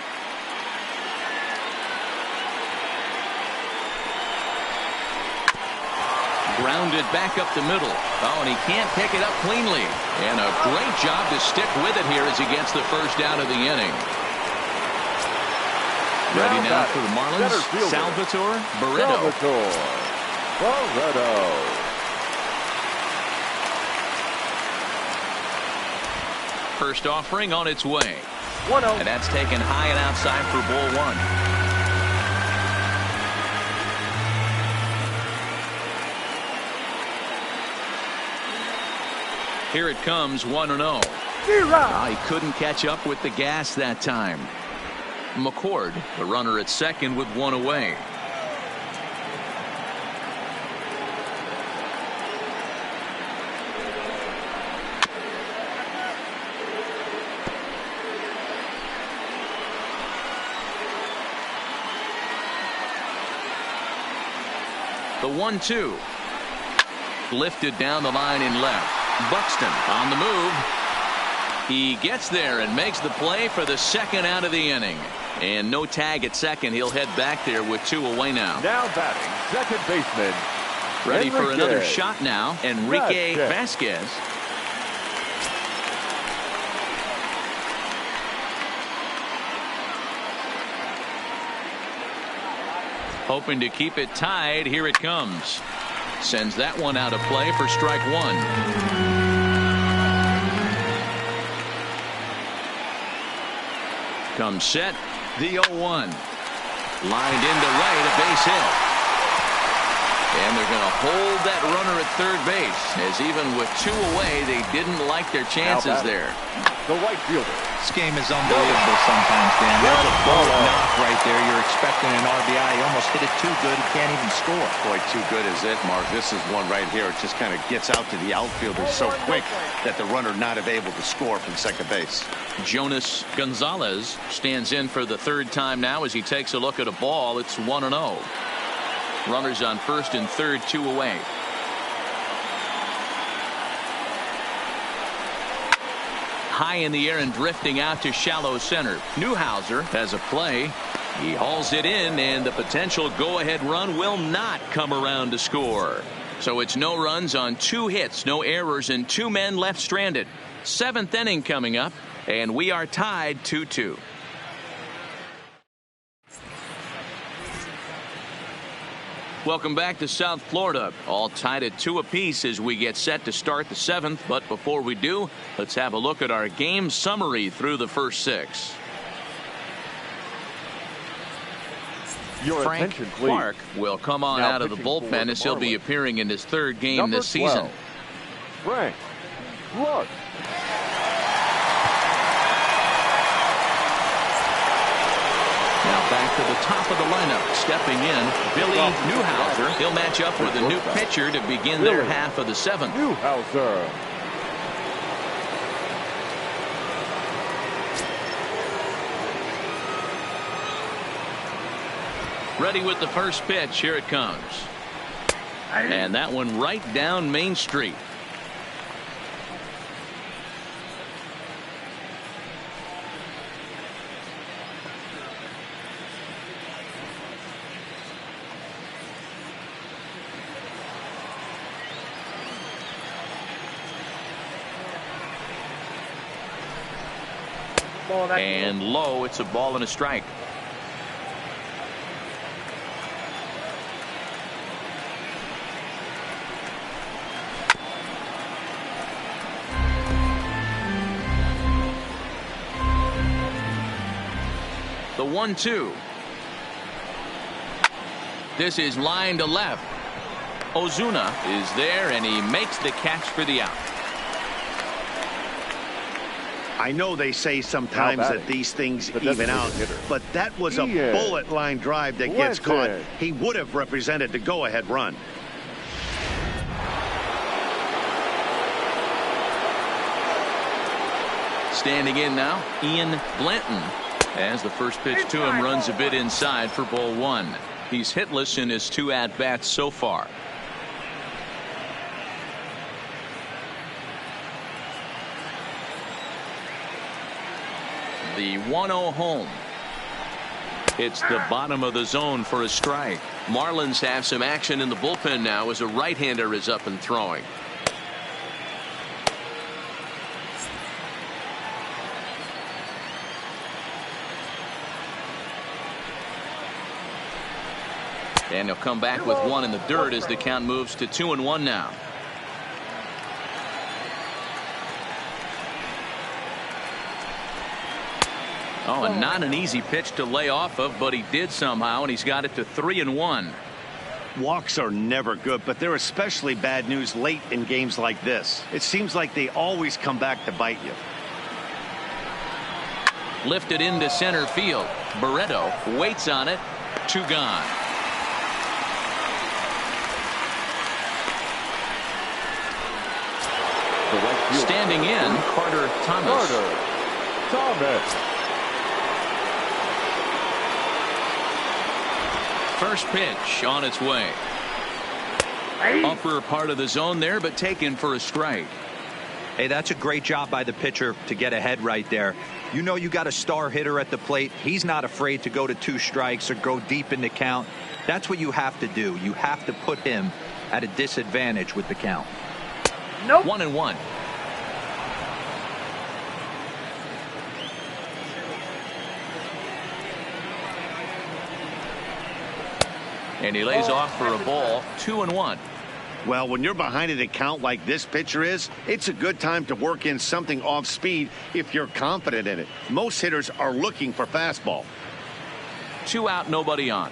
Grounded back up the middle. Oh, and he can't pick it up cleanly. And a great job to stick with it here as he gets the first out of the inning. Ready now for the Marlins, Salvatore Barreto. First offering on its way. And that's taken high and outside for ball 1. Here it comes, 1-0. He couldn't catch up with the gas that time. McCord, the runner at second with 1 away. The 1-2. Lifted down the line in left. Buxton on the move. He gets there and makes the play for the second out of the inning. And no tag at second. He'll head back there with 2 away now. Now batting, second baseman. Ready for another shot now. Enrique Vasquez. Hoping to keep it tied. Here it comes. Sends that one out of play for strike 1. Comes set. The 0-1. Lined into right, a base hit. And they're going to hold that runner at third base, as even with 2 away, they didn't like their chances there. The right fielder. This game is unbelievable sometimes, Dan. There's a ball knock right there. You're expecting an RBI. He almost hit it too good. He can't even score. Boy, too good is it, Mark. This is one right here. It just kind of gets out to the outfielder so quick that the runner not able to score from second base. Jonas Gonzalez stands in for the 3rd time now as he takes a look at a ball. It's 1-0. Runners on first and third, 2 away. high in the air and drifting out to shallow center. Newhouser has a play. He hauls it in, and the potential go-ahead run will not come around to score. So it's no runs on 2 hits, no errors, and 2 men left stranded. 7th inning coming up, and we are tied 2-2. Welcome back to South Florida. All tied at 2 apiece as we get set to start the 7th. But before we do, let's have a look at our game summary through the first 6. Frank Clark will come on out of the bullpen as he'll be appearing in his 3rd game this season. Frank Clark. Now back to the top of the lineup. Stepping in, Billy Newhouser. He'll match up with a new pitcher to begin their half of the 7th. Newhouser. Ready with the first pitch. Here it comes. And that one right down Main Street. And low. It's a ball and a strike. The 1-2. This is line to left. Ozuna is there, and he makes the catch for the out. I know they say sometimes that these things even out, but that was a bullet line drive that gets caught. He would have represented the go-ahead run. Standing in now, Ian Blanton. As the first pitch to him runs a bit inside for ball 1. He's hitless in his 2 at-bats so far. The 1-0 home. It's the bottom of the zone for a strike. Marlins have some action in the bullpen now as a right-hander is up and throwing. And he'll come back with 1 in the dirt as the count moves to 2-1 now. Oh, and not an easy pitch to lay off of, but he did somehow, and he's got it to 3-1. Walks are never good, but they're especially bad news late in games like this. It seems like they always come back to bite you. Lifted into center field. Barreto waits on it. 2 gone. Standing in, Carter Thomas. First pitch on its way. Upper part of the zone there, but taken for a strike. Hey, that's a great job by the pitcher to get ahead right there. You know you got a star hitter at the plate. He's not afraid to go to 2 strikes or go deep in the count. That's what you have to do. You have to put him at a disadvantage with the count. Nope. 1-1. And he lays off for a ball. 2-1. Well, when you're behind an account like this pitcher is, it's a good time to work in something off speed if you're confident in it. Most hitters are looking for fastball. 2 out, nobody on.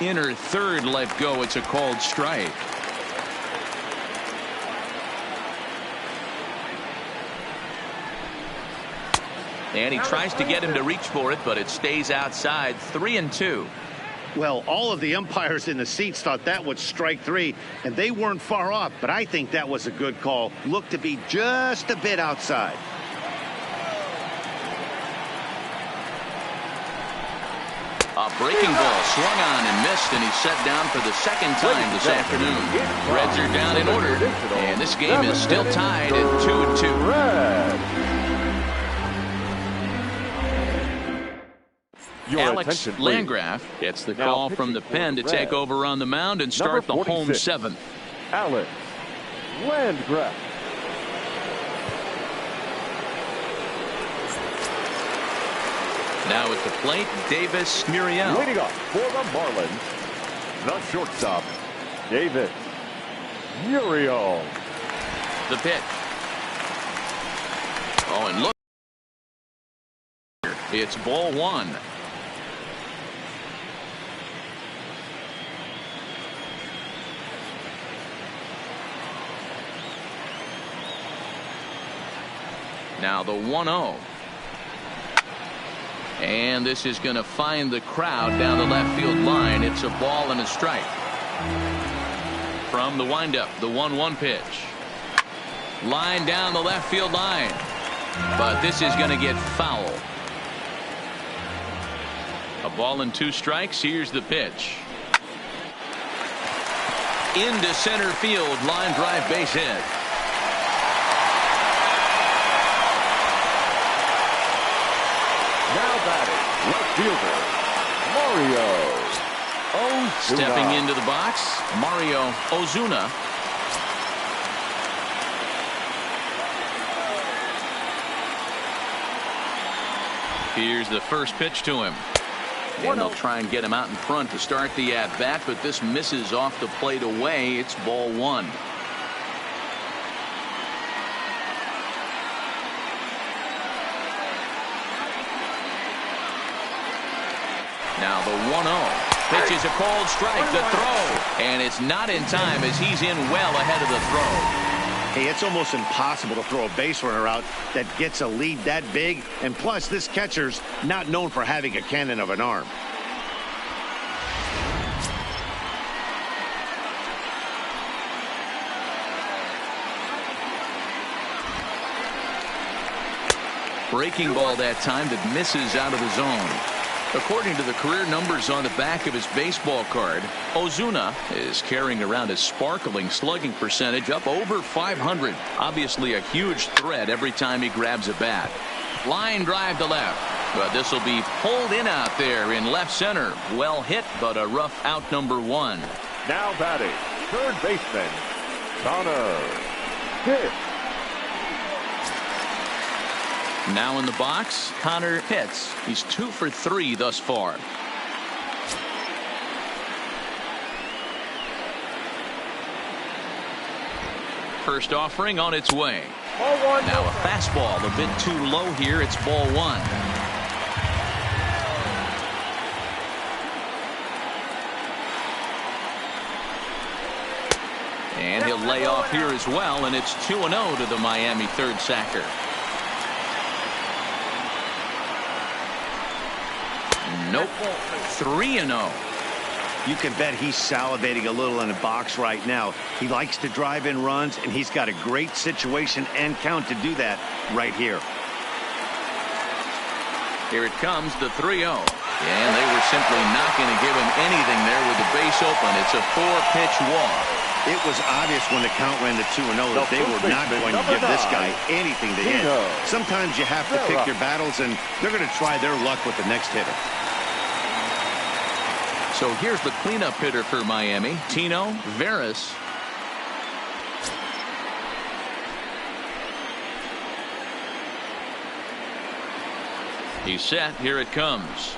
Inner third let go. It's a called strike. And he tries to get him to reach for it, but it stays outside. 3-2. Well, all of the umpires in the seats thought that was strike 3, and they weren't far off, but I think that was a good call. Looked to be just a bit outside. A breaking ball swung on and missed, and he's set down for the second time this afternoon. Reds are down in order, and this game is still tied at 2-2. Alex Landgraf gets the call from the pen to take over on the mound and start the home seventh. Alex Landgraf. Now at the plate, Davis Muriel. Leading off for the Marlins, the shortstop, Davis Muriel. The pitch. Oh, and look. It's ball one. Now the 1-0. And this is going to find the crowd down the left field line. It's a ball and a strike. From the windup, the 1-1 pitch. Line down the left field line. But this is going to get foul. A ball and 2 strikes. Here's the pitch. Into center field. Line drive, base hit. Now batting, left fielder, Mario Ozuna. Stepping into the box, Mario Ozuna. Here's the first pitch to him. And they'll try and get him out in front to start the at-bat, but this misses off the plate away. It's ball one. Now the 1-0. Pitch is a called strike. The throw. And it's not in time as he's in well ahead of the throw. Hey, it's almost impossible to throw a base runner out that gets a lead that big. And plus, this catcher's not known for having a cannon of an arm. Breaking ball that time that misses out of the zone. According to the career numbers on the back of his baseball card, Ozuna is carrying around a sparkling slugging percentage up over 500. Obviously a huge threat every time he grabs a bat. Line drive to left. But this will be pulled in out there in left center. Well hit, but a rough out number 1. Now batting, third baseman, Connor Pitts. Now in the box, Connor Pitts. He's 2 for 3 thus far. First offering on its way. Now a fastball a bit too low here. It's ball 1. And he'll lay off here as well, and it's 2-0 to the Miami third sacker. Nope. 3-0. You can bet he's salivating a little in the box right now. He likes to drive in runs, and he's got a great situation and count to do that right here. Here it comes, the 3-0. And they were simply not going to give him anything there with the base open. It's a 4-pitch walk. It was obvious when the count ran to 2-0 that they were not going to give this guy anything to hit. Sometimes you have to pick your battles, and they're going to try their luck with the next hitter. So here's the cleanup hitter for Miami, Tino Veras. He's set. Here it comes.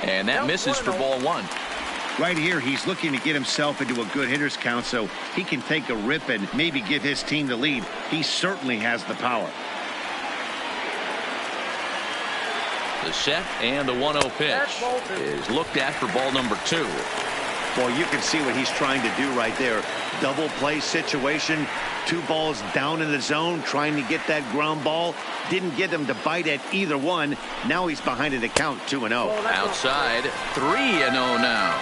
And that misses for ball 1. Right here, he's looking to get himself into a good hitter's count so he can take a rip and maybe give his team the lead. He certainly has the power. The set and the 1-0 pitch is looked at for ball number 2. Well, you can see what he's trying to do right there. Double play situation. 2 balls down in the zone, trying to get that ground ball. Didn't get him to bite at either one. Now he's behind in the count, 2-0. Outside, 3-0 now.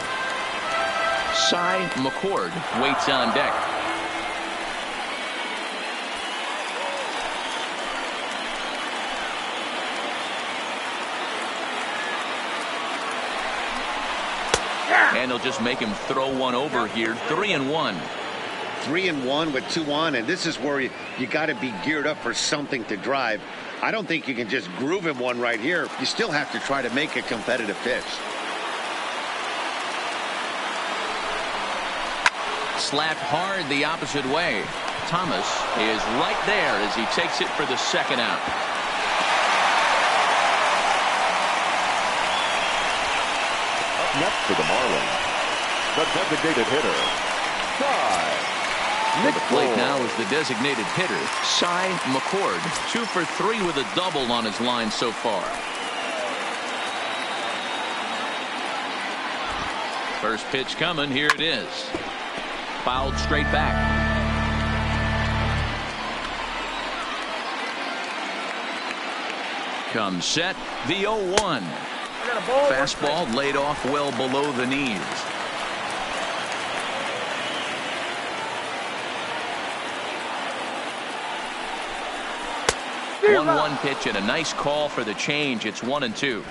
Cy McCord waits on deck. And they'll just make him throw one over here. 3-1. 3-1 with 2 on, and this is where you got to be geared up for something to drive. I don't think you can just groove him one right here. You still have to try to make a competitive pitch. Slapped hard the opposite way. Thomas is right there as he takes it for the second out. Up next for the Marlins, the designated hitter, Cy. At the plate now is the designated hitter, Cy McCord. 2 for 3 with a double on his line so far. First pitch coming. Here it is. Fouled straight back. Comes set. The 0-1. Fastball laid off well below the knees. 1-1 pitch and a nice call for the change. It's 1-2.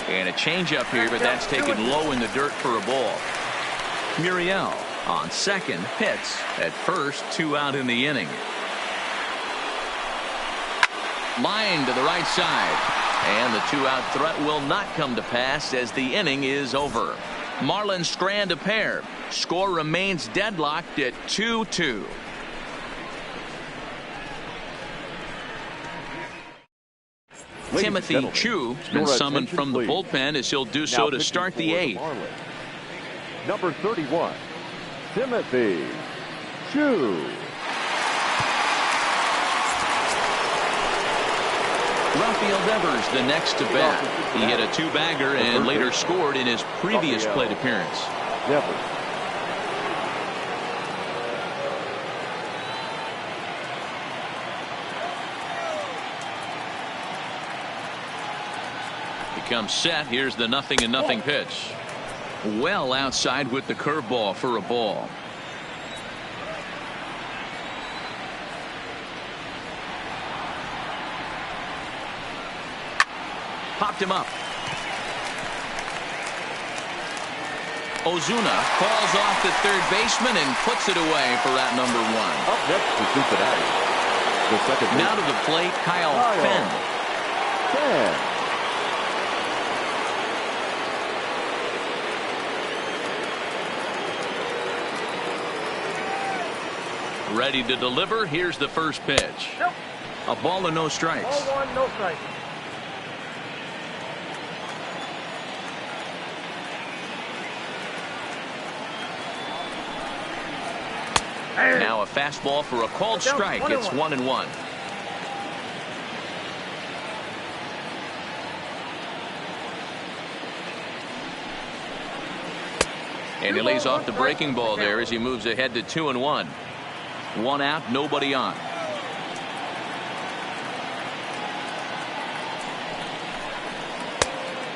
And a changeup here, but that's taken low in the dirt for a ball. Muriel on second, hits at first, 2 out in the inning. Line to the right side, and the 2-out threat will not come to pass as the inning is over. Marlins strand a pair. Score remains deadlocked at 2-2. Timothy Chu has been summoned from the bullpen as he'll do so to start the 8th. Number 31, Timothy Chu. Rafael Devers the next to bat. He hit a 2-bagger and later scored in his previous plate appearance. Devers. He comes set. Here's the 0-0 pitch. Well outside with the curveball for a ball. Popped him up. Ozuna falls off the third baseman and puts it away for out number 1. Up next to Cincinnati, the second. Now to the plate, Kyle Fenn. Ready to deliver. Here's the first pitch. Nope. A ball and no strikes. Ball 1, no strikes. Now a fastball for a called strike. It's 1-1. And he lays off the breaking ball there as he moves ahead to 2-1. 1 out, nobody on.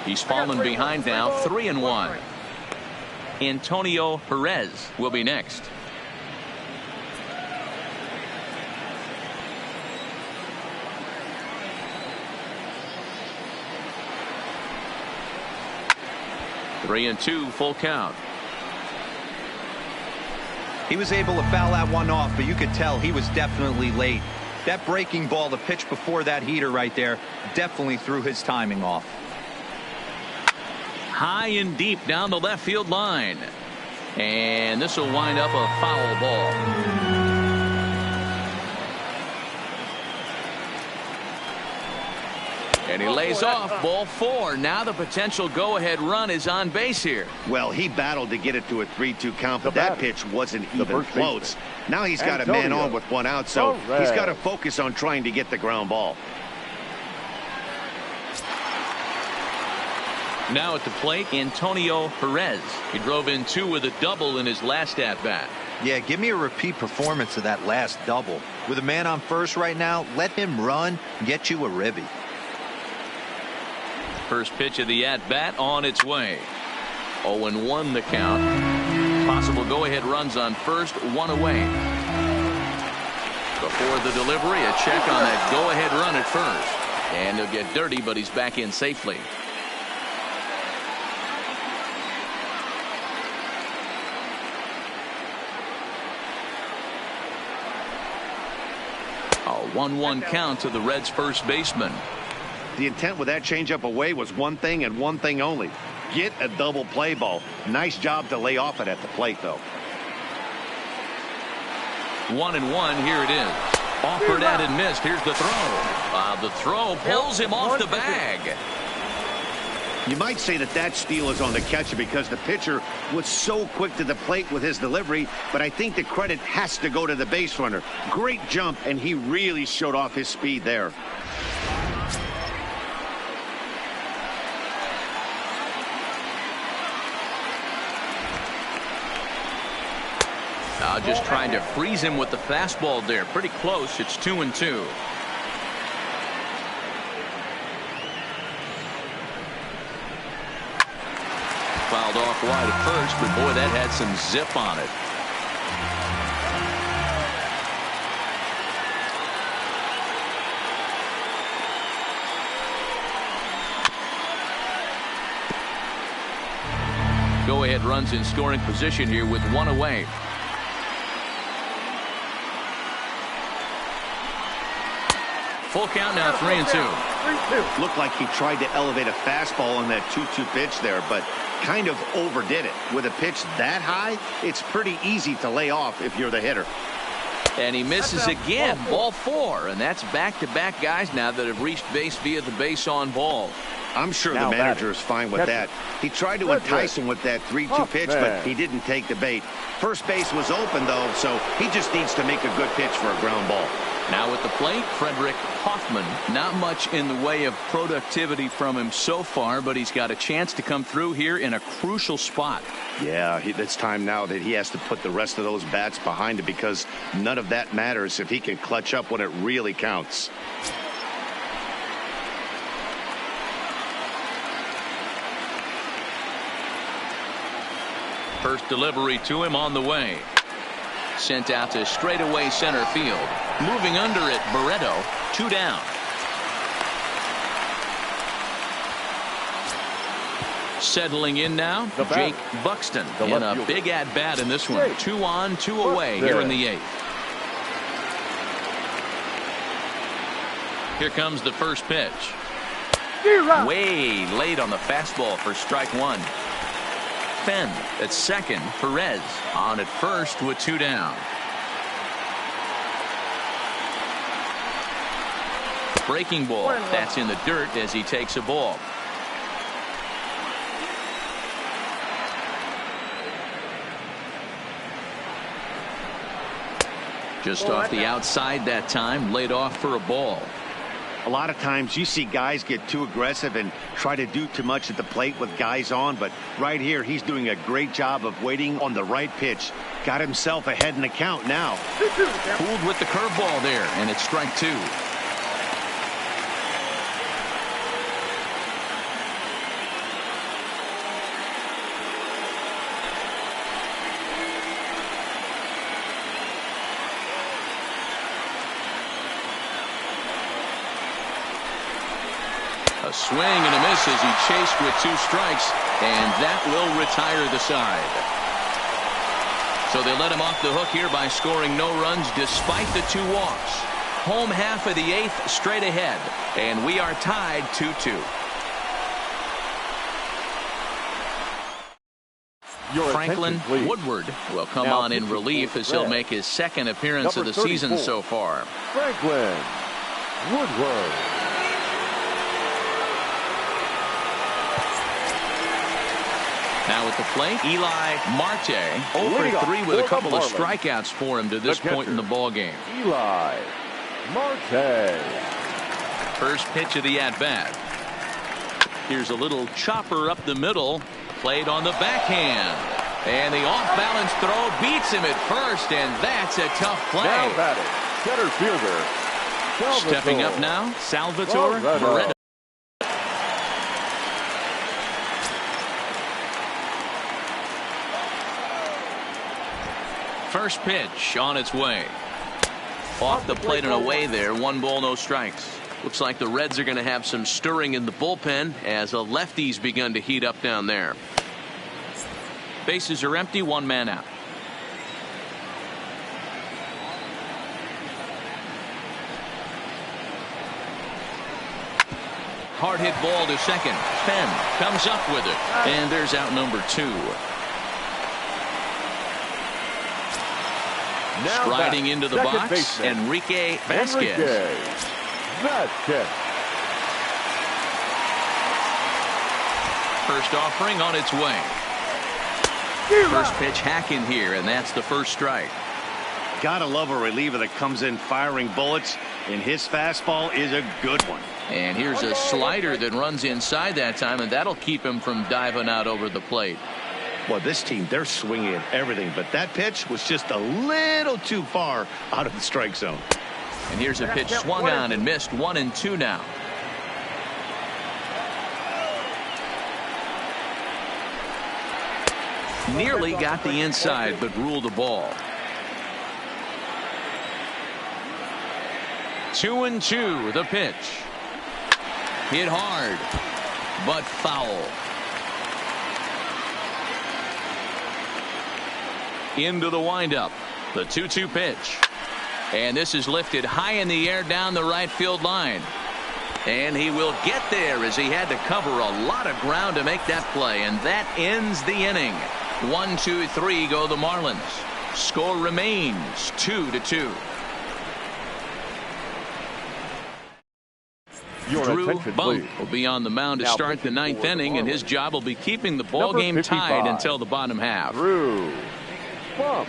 He's fallen behind now. 3-1. Antonio Perez will be next. Three and 2, full count. He was able to foul that one off, but you could tell he was definitely late. That breaking ball, the pitch before that heater right there, definitely threw his timing off. High and deep down the left field line. And this will wind up a foul ball. And he lays off. Ball 4. Now the potential go-ahead run is on base here. Well, he battled to get it to a 3-2 count, but that pitch wasn't even close. Now he's got a man on with 1 out, so he's got to focus on trying to get the ground ball. Now at the plate, Antonio Perez. He drove in 2 with a double in his last at-bat. Yeah, give me a repeat performance of that last double. With a man on first right now, let him run, get you a ribby. First pitch of the at-bat on its way. 0-1 the count. Possible go-ahead runs on first, 1 away. The Before the delivery, a check on that go-ahead run at first. And he'll get dirty, but he's back in safely. A 1-1 count to the Reds' first baseman. The intent with that changeup away was one thing and one thing only. Get a double play ball. Nice job to lay off it at the plate, though. 1-1. Here it is. Offered at and missed. Here's the throw. The throw pulls him off the bag. You might say that steal is on the catcher because the pitcher was so quick to the plate with his delivery, but I think the credit has to go to the base runner. Great jump, and he really showed off his speed there. Just trying to freeze him with the fastball there. Pretty close. It's 2-2. Fouled off wide at first, but boy, that had some zip on it. Go-ahead runs in scoring position here with one away. Full count now, 3-2. Looked like he tried to elevate a fastball on that 2-2 pitch there, but kind of overdid it. With a pitch that high, it's pretty easy to lay off if you're the hitter. And he misses again. Ball 4, and that's back-to-back guys now that have reached base via the base on ball. I'm sure the manager is fine with that. He tried to entice him with that 3-2 pitch, but he didn't take the bait. First base was open, though, so he just needs to make a good pitch for a ground ball. Now at the plate, Frederick Hoffman. Not much in the way of productivity from him so far, but he's got a chance to come through here in a crucial spot. Yeah, it's time now that he has to put the rest of those bats behind him because none of that matters if he can clutch up when it really counts. First delivery to him on the way. Sent out to straightaway center field. Moving under it, Barreto. 2 down. Settling in now, Jake Buxton. In a big at-bat in this one. 2 on, 2 away here in the 8th. Here comes the first pitch. Way late on the fastball for strike 1. Fenn at second. Perez on at first with 2 down. Breaking ball. That's in the dirt as he takes a ball. Just off the outside that time. Laid off for a ball. A lot of times you see guys get too aggressive and try to do too much at the plate with guys on, but right here he's doing a great job of waiting on the right pitch. Got himself ahead in the count now. Fooled with the curveball there, and it's strike 2. A swing and a miss as he chased with 2 strikes, and that will retire the side. So they let him off the hook here by scoring no runs despite the 2 walks. Home half of the 8th straight ahead, and we are tied 2-2. Franklin Woodward will come on in relief as he'll make his 2nd appearance of the season so far. Franklin Woodward. Now at the plate, Eli Marte. 0-for-3 with a couple of strikeouts for him to this point in the ball game. Eli Marte. First pitch of the at-bat. Here's a little chopper up the middle. Played on the backhand. And the off-balance throw beats him at first, and that's a tough play. Now batting, center fielder. Salvatore. Stepping up now, Salvatore Barreto. First pitch on its way. Off the plate and away there. 1 ball, no strikes. Looks like the Reds are going to have some stirring in the bullpen as a lefty's begun to heat up down there. Bases are empty. 1 man out. Hard hit ball to second. Fenn comes up with it. And there's out number 2. Now striding into the box, baseman, Enrique Vasquez. First offering on its way. First pitch hacking here, and that's the first strike. Gotta love a reliever that comes in firing bullets, and his fastball is a good one. And here's a slider that runs inside that time, and that'll keep him from diving out over the plate. Well, this team, they're swinging at everything, but that pitch was just a little too far out of the strike zone. And here's a pitch swung on and missed. 1-2 now. Nearly got the inside, but ruled the ball. 2-2 the pitch. Hit hard, but foul. Into the windup. The 2-2 pitch. And this is lifted high in the air down the right field line. And he will get there as he had to cover a lot of ground to make that play. And that ends the inning. 1-2-3 go the Marlins. Score remains 2-2. Drew Bunk will be on the mound to start the 9th inning, and his job will be keeping the ball game tied until the bottom half. Drew Bunk.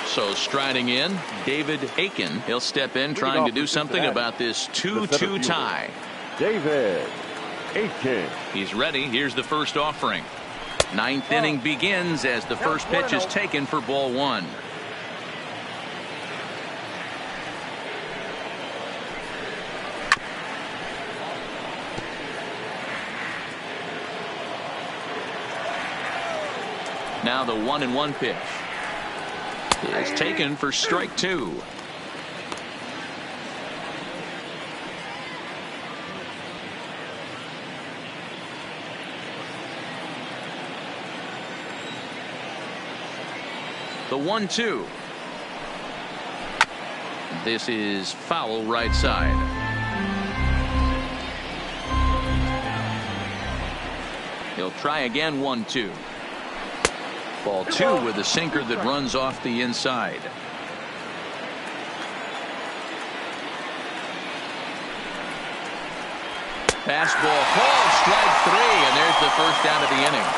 So striding in, David Aiken. He'll step in trying to do something about this 2-2 tie. David Aiken. He's ready. Here's the first offering. 9th inning begins as the first pitch is taken for ball 1. Now the 1-1 pitch is taken for strike 2. The 1-2. This is foul right side. He'll try again. 1-2. Ball 2 with a sinker that runs off the inside. Fastball called, strike 3, and there's the first out of the inning.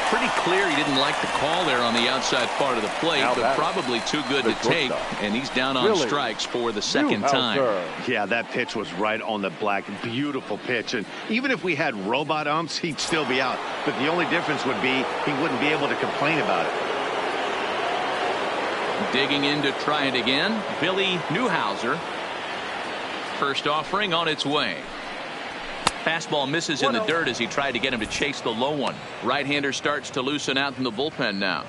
Pretty clear he didn't like the call there on the outside part of the plate, but probably too good to take, and he's down on strikes for the second time. Yeah, that pitch was right on the black. Beautiful pitch, and even if we had robot umps, he'd still be out. But the only difference would be he wouldn't be able to complain about it. Digging in to try it again, Billy Newhouser. First offering on its way. Fastball misses in the dirt as he tried to get him to chase the low one. Right-hander starts to loosen out in the bullpen now.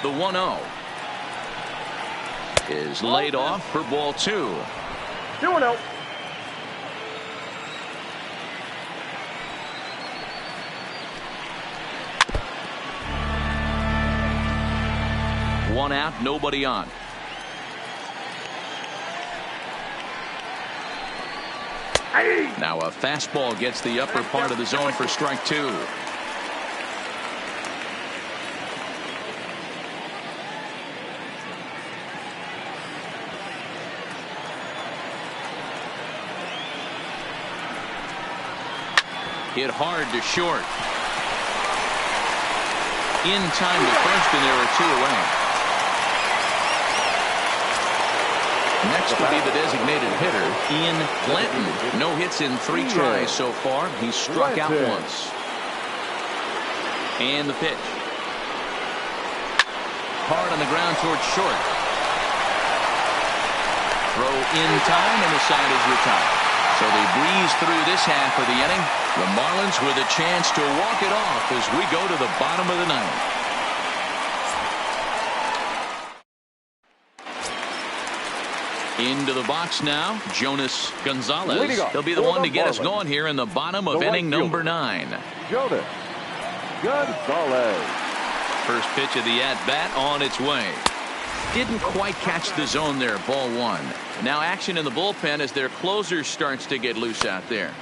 The 1-0 is laid off for ball 2. 2-0. One out, nobody on. Now a fastball gets the upper part of the zone for strike 2. Hit hard to short. In time to first, and there are 2 away. Next will be the designated hitter, Ian Blanton. No hits in 3 tries so far. He's struck out once. And the pitch. Hard on the ground towards short. Throw in time, and the side is retired. So they breeze through this half of the inning. The Marlins with a chance to walk it off as we go to the bottom of the ninth. Into the box now, Jonas Gonzalez. He'll be the one to get us going here in the bottom of inning number 9. Jonas Gonzalez. First pitch of the at-bat on its way. Didn't quite catch the zone there, ball 1. Now action in the bullpen as their closer starts to get loose out there.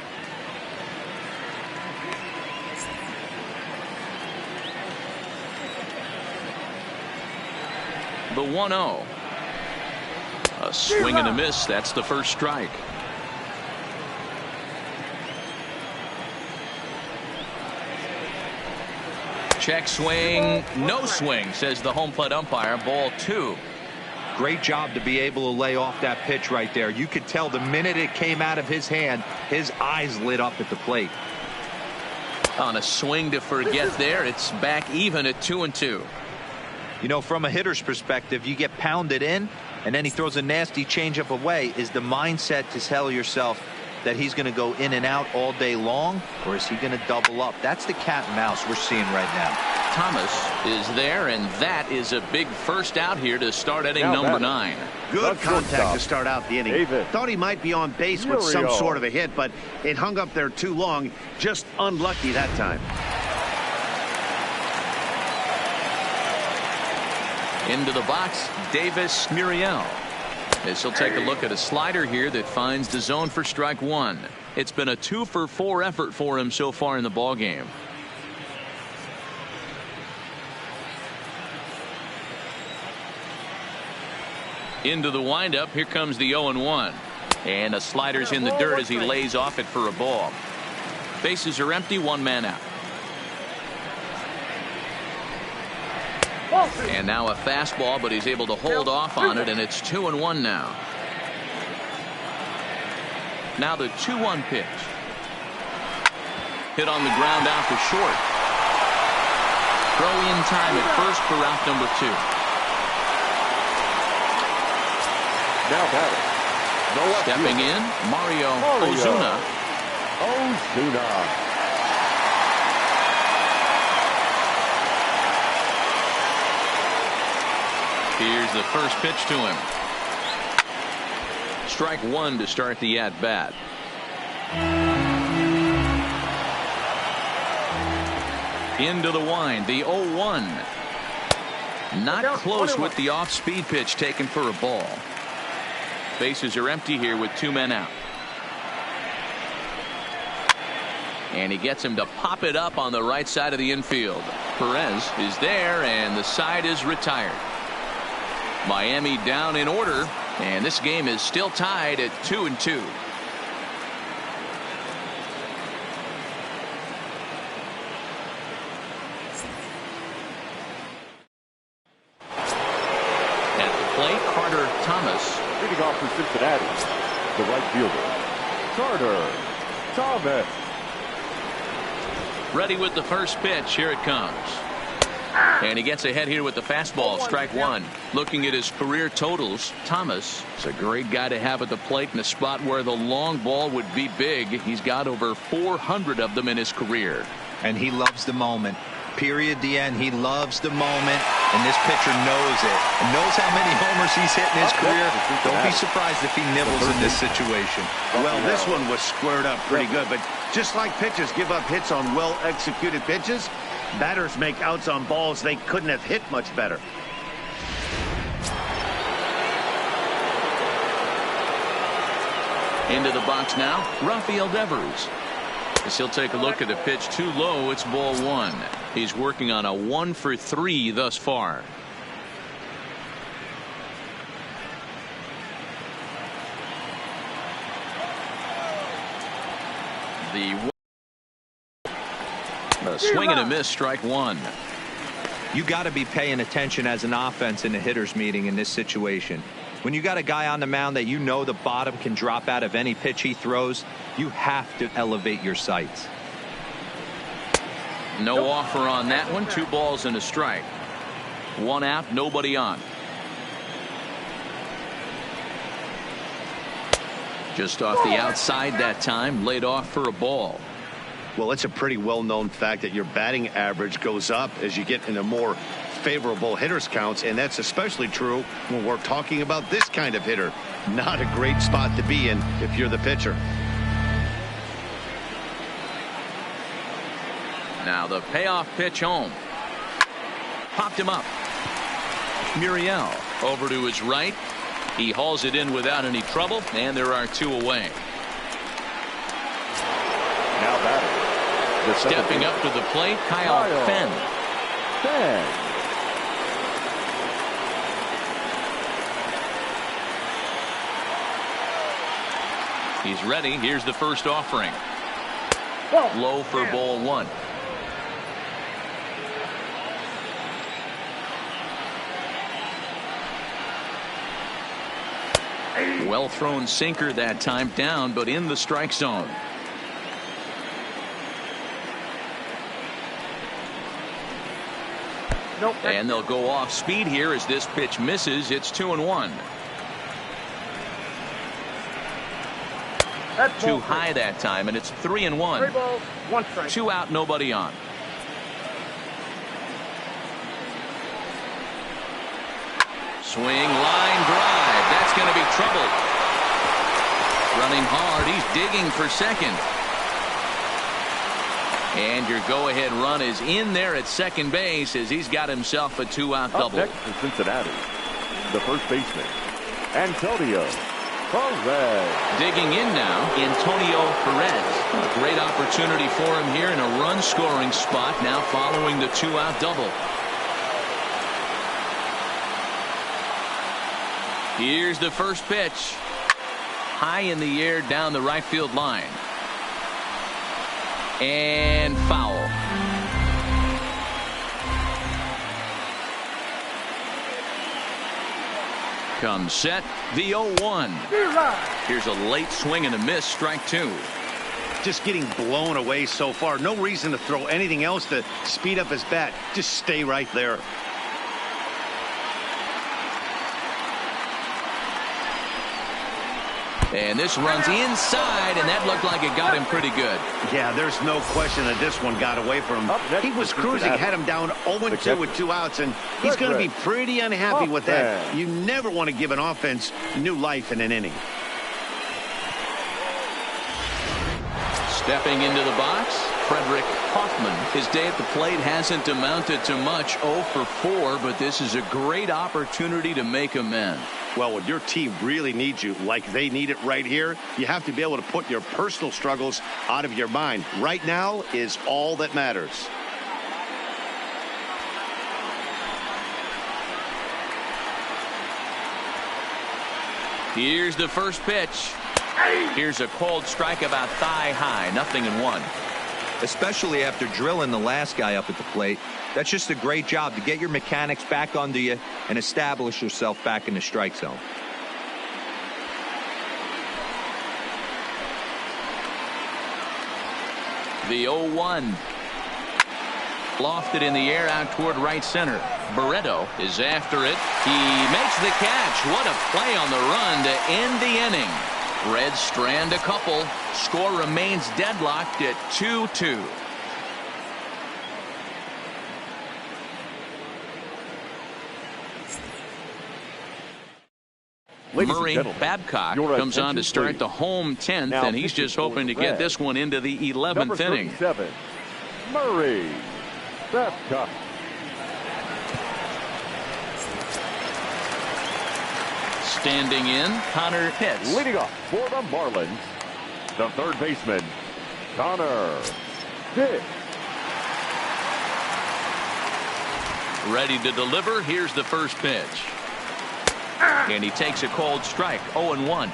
The 1-0. A swing and a miss. That's the first strike. Check swing. No swing, says the home plate umpire. Ball 2. Great job to be able to lay off that pitch right there. You could tell the minute it came out of his hand, his eyes lit up at the plate. On a swing to forget there, it's back even at 2-2. You know, from a hitter's perspective, you get pounded in, and then he throws a nasty changeup away. Is the mindset to tell yourself that he's going to go in and out all day long, or is he going to double up? That's the cat and mouse we're seeing right now. Thomas is there, and that is a big first out here to start inning number 9. Good contact to start out the inning. Thought he might be on base with some sort of a hit, but it hung up there too long. Just unlucky that time. Into the box, Davis Muriel. As he'll take a look at a slider here that finds the zone for strike 1. It's been a 2-for-4 effort for him so far in the ball game. Into the windup. Here comes the 0-1. And a slider's in the dirt as he lays off it for a ball. Bases are empty, 1 man out. And now a fastball, but he's able to hold off on it, and it's 2-1 now. Now the 2-1 pitch. Hit on the ground out to short. Throw in time at first for out number 2. Now batting. Stepping in, Mario Ozuna. Here's the first pitch to him. Strike 1 to start the at-bat. Into the wind, the 0-1. Not close with the off-speed pitch taken for a ball. Bases are empty here with 2 men out. And he gets him to pop it up on the right side of the infield. Perez is there, and the side is retired. Miami down in order, and this game is still tied at 2-2. At the plate, Carter Thomas. Leading off for Cincinnati, the right fielder, Carter Thomas. Ready with the first pitch. Here it comes. And he gets ahead here with the fastball. Strike 1. Looking at his career totals, Thomas is a great guy to have at the plate in a spot where the long ball would be big. He's got over 400 of them in his career. And he loves the moment. Period. The end. He loves the moment, and this pitcher knows it. And knows how many homers he's hit in his career. Don't be surprised if he nibbles in this situation. Well, this one was squared up pretty good, but just like pitchers give up hits on well-executed pitches, batters make outs on balls they couldn't have hit much better. Into the box now, Rafael Devers. As he'll take a look at the pitch too low, it's ball 1. He's working on a 1-for-3 thus far. A swing and a miss, strike 1. You got to be paying attention as an offense in a hitter's meeting in this situation. When you got a guy on the mound that you know the bottom can drop out of any pitch he throws, you have to elevate your sights. No offer on that one. 2 balls and a strike. 1 out, nobody on. Just off the outside that time, laid off for a ball. Well, it's a pretty well-known fact that your batting average goes up as you get into more favorable hitters counts, and that's especially true when we're talking about this kind of hitter. Not a great spot to be in if you're the pitcher. Now the payoff pitch home. Popped him up. Muriel over to his right. He hauls it in without any trouble, and there are 2 away. Now batting. Stepping up to the plate, Kyle Fenn. He's ready. Here's the first offering. Low for ball 1. Well thrown sinker that time, down but in the strike zone. And they'll go off speed here as this pitch misses. It's 2-1. Too high that time, and it's 3-1. 3 balls, 1 strike. 2 out, nobody on. Swing, line drive. That's going to be trouble. Running hard. He's digging for second. And your go-ahead run is in there at second base as he's got himself a 2-out double. Up next for Cincinnati, the first baseman, Antonio Perez. Digging in now, Antonio Perez. A great opportunity for him here in a run-scoring spot now following the 2-out double. Here's the first pitch. High in the air down the right field line. And foul. Comes set, the 0-1. Here's a late swing and a miss, strike 2. Just getting blown away so far. No reason to throw anything else to speed up his bat. Just stay right there. And this runs inside, and that looked like it got him pretty good. Yeah, there's no question that this one got away from him. He was cruising, had him down 0-2 with 2 outs, and he's going to be pretty unhappy with that. You never want to give an offense new life in an inning. Stepping into the box, Frederick Hoffman. His day at the plate hasn't amounted to much, 0 for 4, but this is a great opportunity to make amends. Well, when your team really needs you like they need it right here, you have to be able to put your personal struggles out of your mind. Right now is all that matters. Here's the first pitch. Here's a cold strike about thigh high, 0-1. Especially after drilling the last guy up at the plate. That's just a great job to get your mechanics back under you and establish yourself back in the strike zone. The 0-1. Lofted in the air out toward right center. Barreto is after it. He makes the catch. What a play on the run to end the inning. Reds strand a couple. Score remains deadlocked at 2-2. Murray Babcock comes on to start the home 10th, and he's just hoping to get this one into the 11th inning. Murray Babcock. Standing in, Connor Pitts. Leading off for the Marlins, the third baseman, Connor Pitts. Ready to deliver. Here's the first pitch. And he takes a cold strike, 0-1.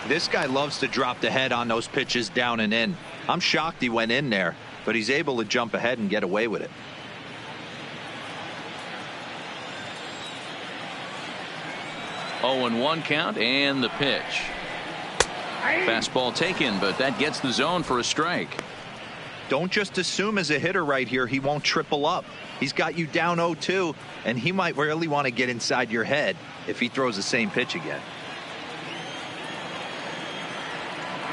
This guy loves to drop the head on those pitches down and in. I'm shocked he went in there, but he's able to jump ahead and get away with it. Oh, 0-1 count, and the pitch. Fastball taken, but that gets the zone for a strike. Don't just assume as a hitter right here he won't triple up. He's got you down 0-2, and he might really want to get inside your head if he throws the same pitch again.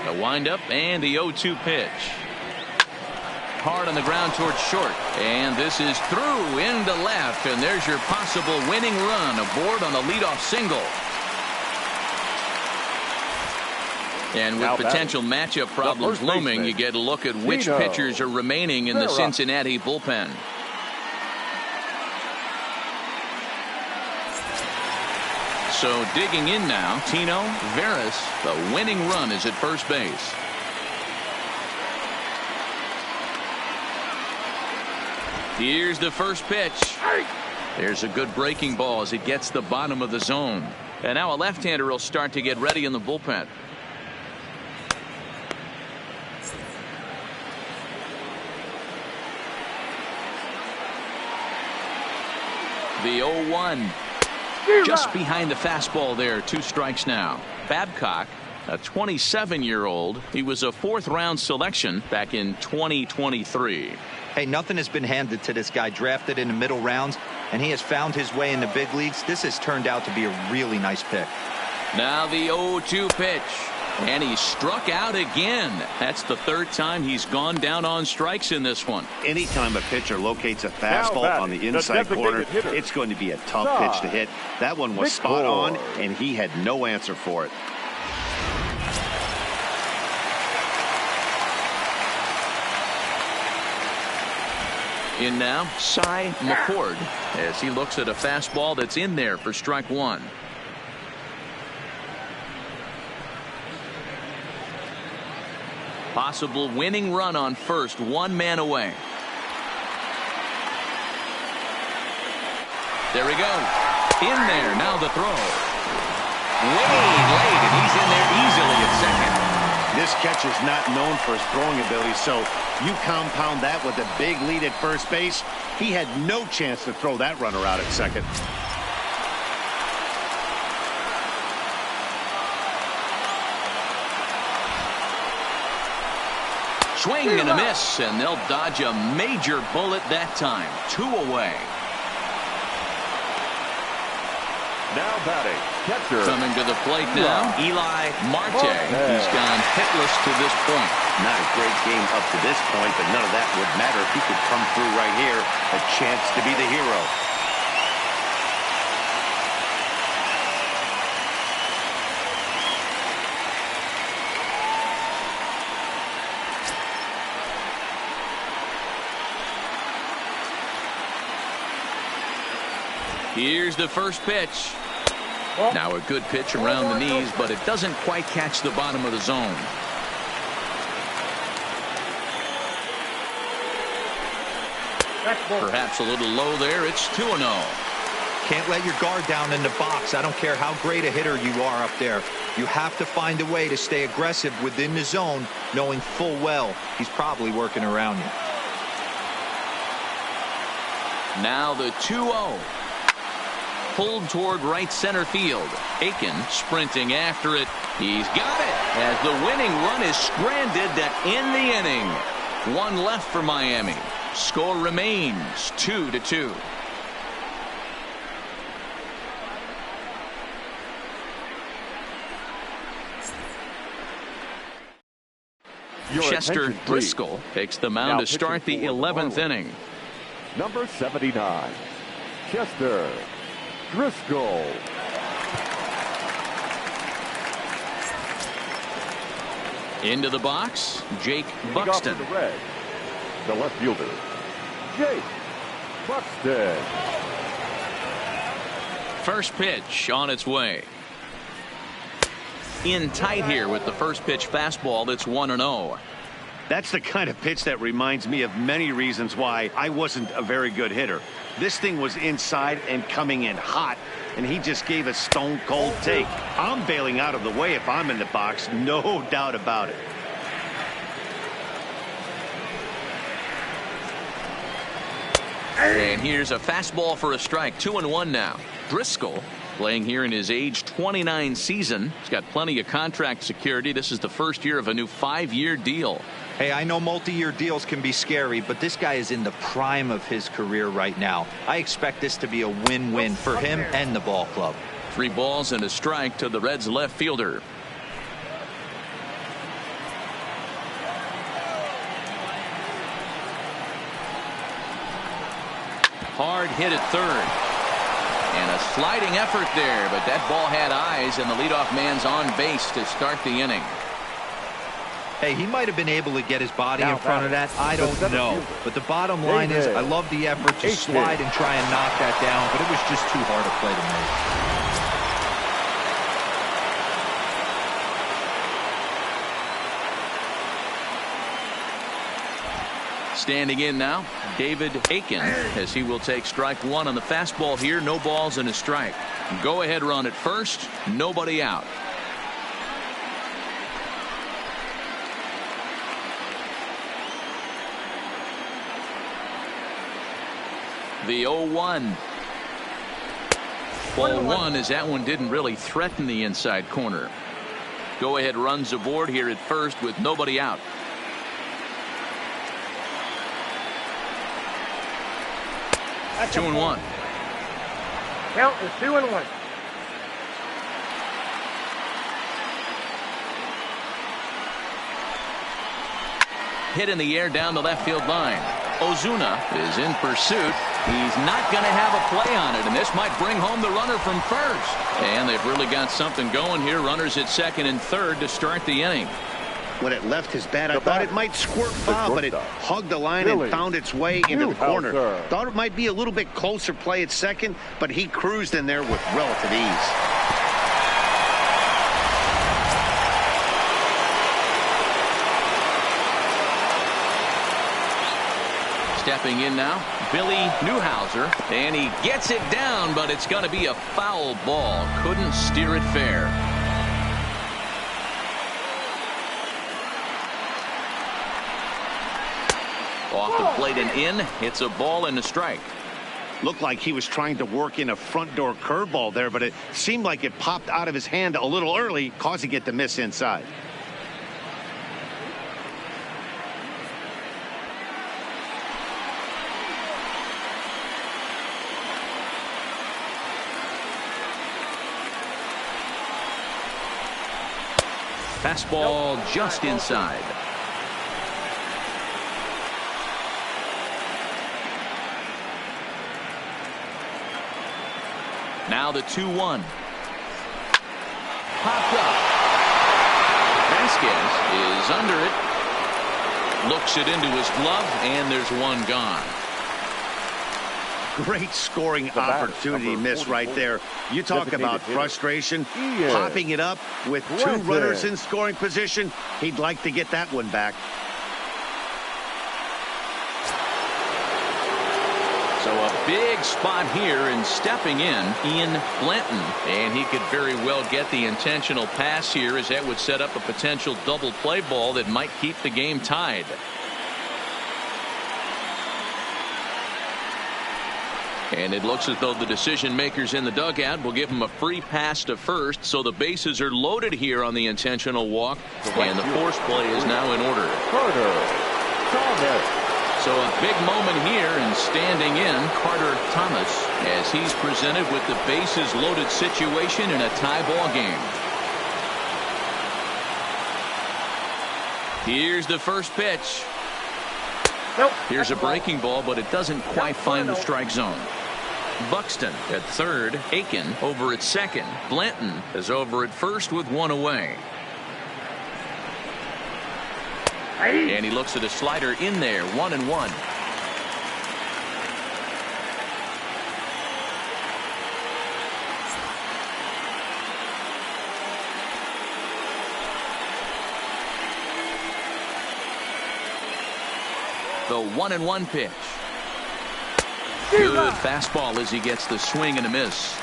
The windup and the 0-2 pitch. Hard on the ground towards short, and this is through into left, and there's your possible winning run aboard on the leadoff single. And with potential matchup problems looming, you get a look at which pitchers are remaining in the Cincinnati bullpen. So digging in now, Tino Veras. The winning run is at first base. Here's the first pitch. There's a good breaking ball as it gets the bottom of the zone. And now a left-hander will start to get ready in the bullpen. The 0-1. Just behind the fastball there. 2 strikes now. Babcock, a 27-year-old. He was a 4th-round selection back in 2023. Hey, nothing has been handed to this guy. Drafted in the middle rounds, and he has found his way in the big leagues. This has turned out to be a really nice pick. Now the 0-2 pitch. And he struck out again. That's the 3rd time he's gone down on strikes in this one. Anytime a pitcher locates a fastball on the inside corner, it's going to be a tough pitch to hit. That one was spot on, and he had no answer for it. In now, Cy McCord, as he looks at a fastball that's in there for strike 1. Possible winning run on first, 1 man away. There we go. In there, now the throw. Way late, and he's in there easily at second. This catcher's not known for his throwing ability, so you compound that with a big lead at first base. He had no chance to throw that runner out at second. Swing and a miss, and they'll dodge a major bullet that time. 2 away. Now batting, catcher. Coming to the plate now, Eli Marte. He's gone hitless to this point. Not a great game up to this point, but none of that would matter if he could come through right here. A chance to be the hero. Here's the first pitch. Now a good pitch around the knees, but it doesn't quite catch the bottom of the zone. Perhaps a little low there. It's 2-0. Can't let your guard down in the box. I don't care how great a hitter you are up there. You have to find a way to stay aggressive within the zone, knowing full well he's probably working around you. Now the 2-0. Pulled toward right center field. Aiken sprinting after it. He's got it as the winning run is stranded to end the inning. 1 left for Miami. Score remains 2-2. Chester Driscoll takes the mound to start the 11th inning. Number 79, Chester Driscoll. Into the box, Jake Buxton. The left fielder, Jake Buxton. First pitch on its way. In tight here with the first pitch fastball. That's 1-0. That's the kind of pitch that reminds me of many reasons why I wasn't a very good hitter. This thing was inside and coming in hot, and he just gave a stone cold take. I'm bailing out of the way if I'm in the box, no doubt about it. And here's a fastball for a strike. 2-1 now. Driscoll playing here in his age 29 season. He's got plenty of contract security. This is the first year of a new 5-year deal. Hey, I know multi-year deals can be scary, but this guy is in the prime of his career right now. I expect this to be a win-win for him and the ball club. 3 balls and a strike to the Reds left fielder. Hard hit at third. And a sliding effort there, but that ball had eyes, and the leadoff man's on base to start the inning. Hey, he might have been able to get his body in front of that. I don't know. But the bottom line is, I love the effort to slide and try and knock that down, but it was just too hard a play to make. Standing in now, David Aiken, as he will take strike one on the fastball here. No balls and a strike. Go ahead run at first. Nobody out. The 0-1. Ball one, as that one didn't really threaten the inside corner. Go ahead runs aboard here at first with nobody out. That's 2-1. Count is 2-1. Hit in the air down the left field line. Ozuna is in pursuit. He's not going to have a play on it, and this might bring home the runner from first. And they've really got something going here. Runners at second and third to start the inning. When it left his bat, I thought it might squirt foul, but it hugged the line and found its way into the corner. Thought it might be a little bit closer play at second, but he cruised in there with relative ease. Stepping in now, Billy Newhouser, and he gets it down, but it's going to be a foul ball. Couldn't steer it fair. Off the plate and in. It's a ball and a strike. Looked like he was trying to work in a front door curveball there, but it seemed like it popped out of his hand a little early, causing it to miss inside. Fastball just inside. Now the 2-1. Popped up. Vasquez is under it. Looks it into his glove, and there's one gone. Great scoring opportunity miss right there. You talk about frustration. Popping it up with two runners in scoring position. He'd like to get that one back. So a big spot here, and stepping in, Ian Blanton. And he could very well get the intentional pass here, as that would set up a potential double play ball that might keep the game tied. And it looks as though the decision makers in the dugout will give him a free pass to first, so the bases are loaded here on the intentional walk, and the force play is now in order. So a big moment here, and standing in, Carter Thomas, as he's presented with the bases loaded situation in a tie ball game. Here's the first pitch. Here's a breaking ball, but it doesn't quite find the strike zone. Buxton at third. Aiken over at second. Blanton is over at first with one away. And he looks at a slider in there. 1-1. The 1-1 pitch. Good fastball as he gets the swing and a miss.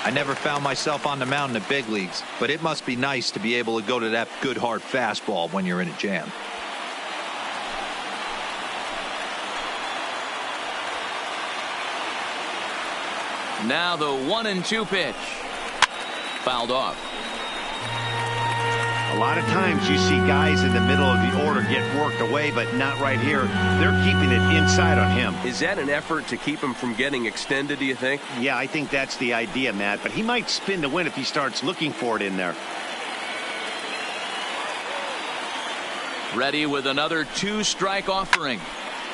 I never found myself on the mound in the big leagues, but it must be nice to be able to go to that good hard fastball when you're in a jam. Now the 1-2 pitch. Fouled off. A lot of times you see guys in the middle of the order get worked away, but not right here. They're keeping it inside on him. Is that an effort to keep him from getting extended, do you think? Yeah, I think that's the idea, Matt, but he might spin to win if he starts looking for it in there. Ready with another 2-strike offering.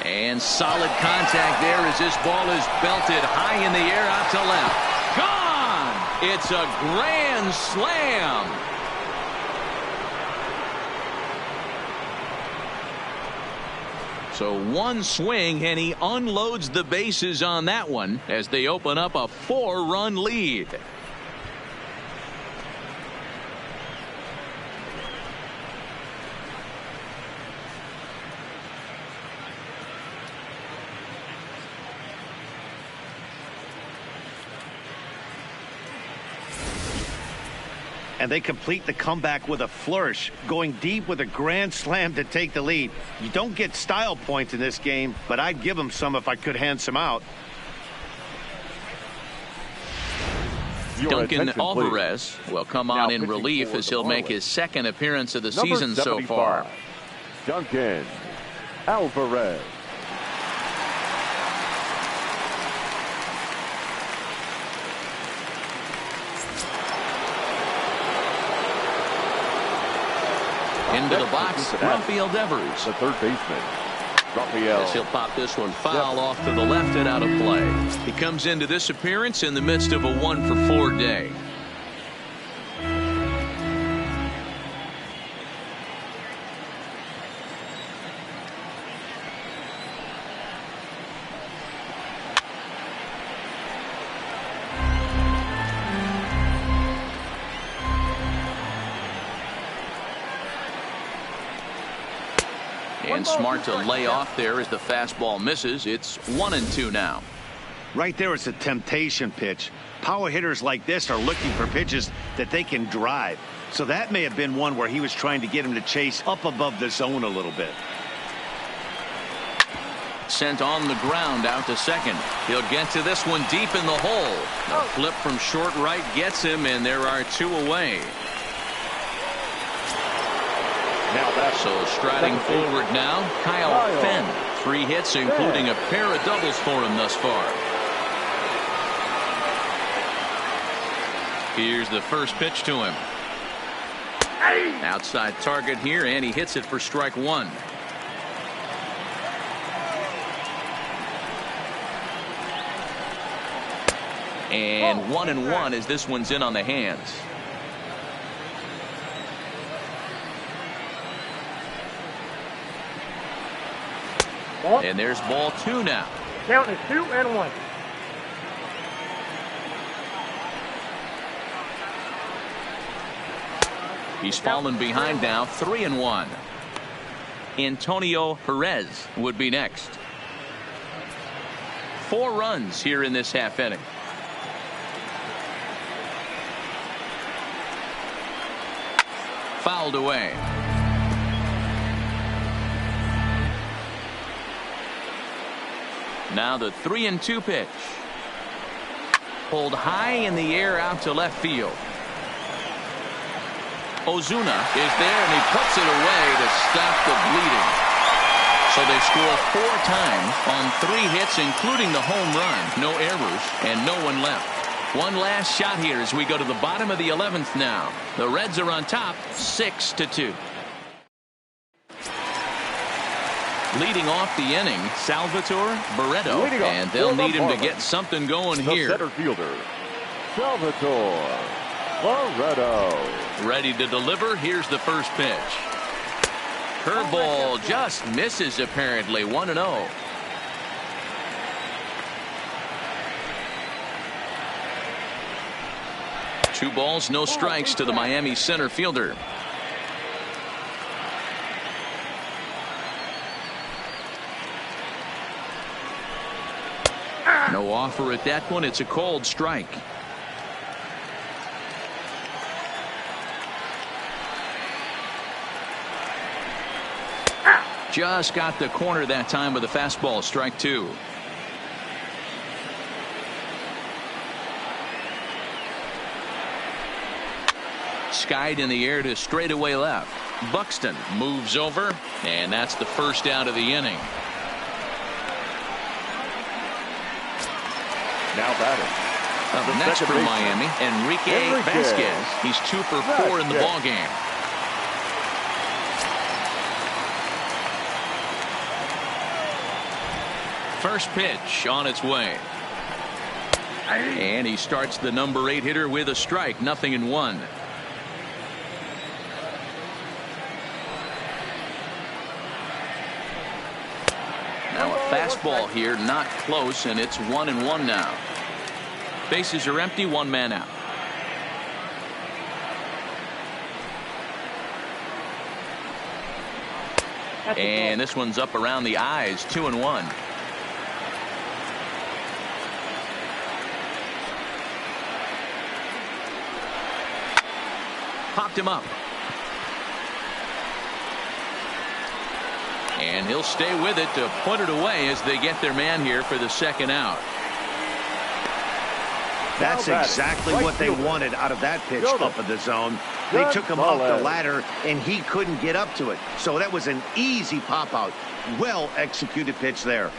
And solid contact there as this ball is belted high in the air out to left. Gone! It's a grand slam. So one swing and he unloads the bases on that one as they open up a 4-run lead. And they complete the comeback with a flourish, going deep with a grand slam to take the lead. You don't get style points in this game, but I'd give them some if I could hand some out. Duncan Alvarez will come on in relief as he'll make his second appearance of the season so far. Duncan Alvarez. Into the box, Rafael Devers. The third baseman, Rafael. As he'll pop this one foul off to the left and out of play. He comes into this appearance in the midst of a 1-for-4 day. And smart to lay off there as the fastball misses. It's 1-2 now. Right there is a temptation pitch. Power hitters like this are looking for pitches that they can drive. So that may have been one where he was trying to get him to chase up above the zone a little bit. Sent on the ground out to second. He'll get to this one deep in the hole. A flip from short right gets him, and there are 2 away. So striding forward now, Kyle Fenn. 3 hits, including a pair of doubles for him thus far. Here's the first pitch to him. Outside target here, and he hits it for strike 1. And 1-1 as this one's in on the hands. And there's ball 2 now. Count is 2-1. He's fallen behind now, 3-1. Antonio Perez would be next. 4 runs here in this half inning. Fouled away. Now the 3-2 pitch. Pulled high in the air out to left field. Ozuna is there, and he puts it away to stop the bleeding. So they score 4 times on 3 hits, including the home run. No errors and no one left. One last shot here as we go to the bottom of the 11th now. The Reds are on top, 6-2. Leading off the inning, Salvatore Barreto, and they'll need him to get something going here. Center fielder, Salvatore Barreto. Ready to deliver. Here's the first pitch. Curveball just misses apparently. 1-0. Two balls, no strikes to the Miami center fielder. No offer at that one. It's a cold strike. Just got the corner that time with a fastball. Strike 2. Skied in the air to straightaway left. Buxton moves over, and that's the first out of the inning. Now batting. Up next for Miami, Enrique Vasquez. He's 2 for 4 in the ballgame. First pitch on its way. And he starts the number 8 hitter with a strike. 0-1. Now a fastball here, not close, and it's 1-1 now. Bases are empty, 1 man out. And this one's up around the eyes. 2-1. Popped him up. And he'll stay with it to put it away as they get their man here for the second out. That's exactly what they wanted out of that pitch up in the zone. They took him off the ladder, and he couldn't get up to it. So that was an easy pop-out. Well-executed pitch there.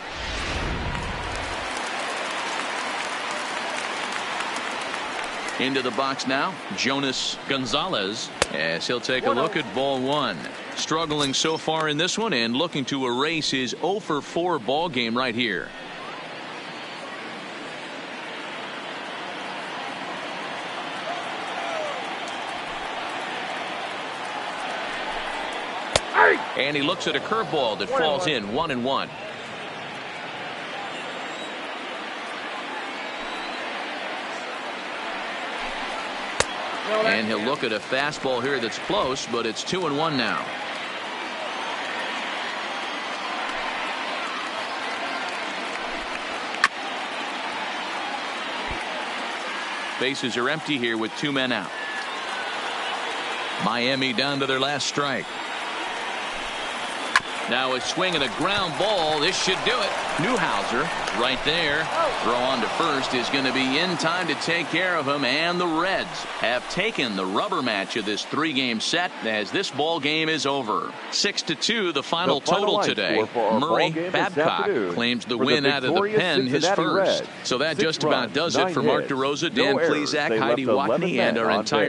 Into the box now, Jonas Gonzalez, as he'll take a look at ball 1. Struggling so far in this one and looking to erase his 0-for-4 ball game right here. And he looks at a curveball that falls in. 1-1. And he'll look at a fastball here that's close, but it's 2-1 now. Bases are empty here with 2 men out. Miami down to their last strike. Now a swing and a ground ball. This should do it. Newhouser right there. Throw on to first is going to be in time to take care of him. And the Reds have taken the rubber match of this 3-game set as this ball game is over. 6-2 the final total today. Murray Babcock claims the win out of the pen, his first. So that just about does it for Mark DeRosa, Dan Plesac, Heidi Watney, and our entire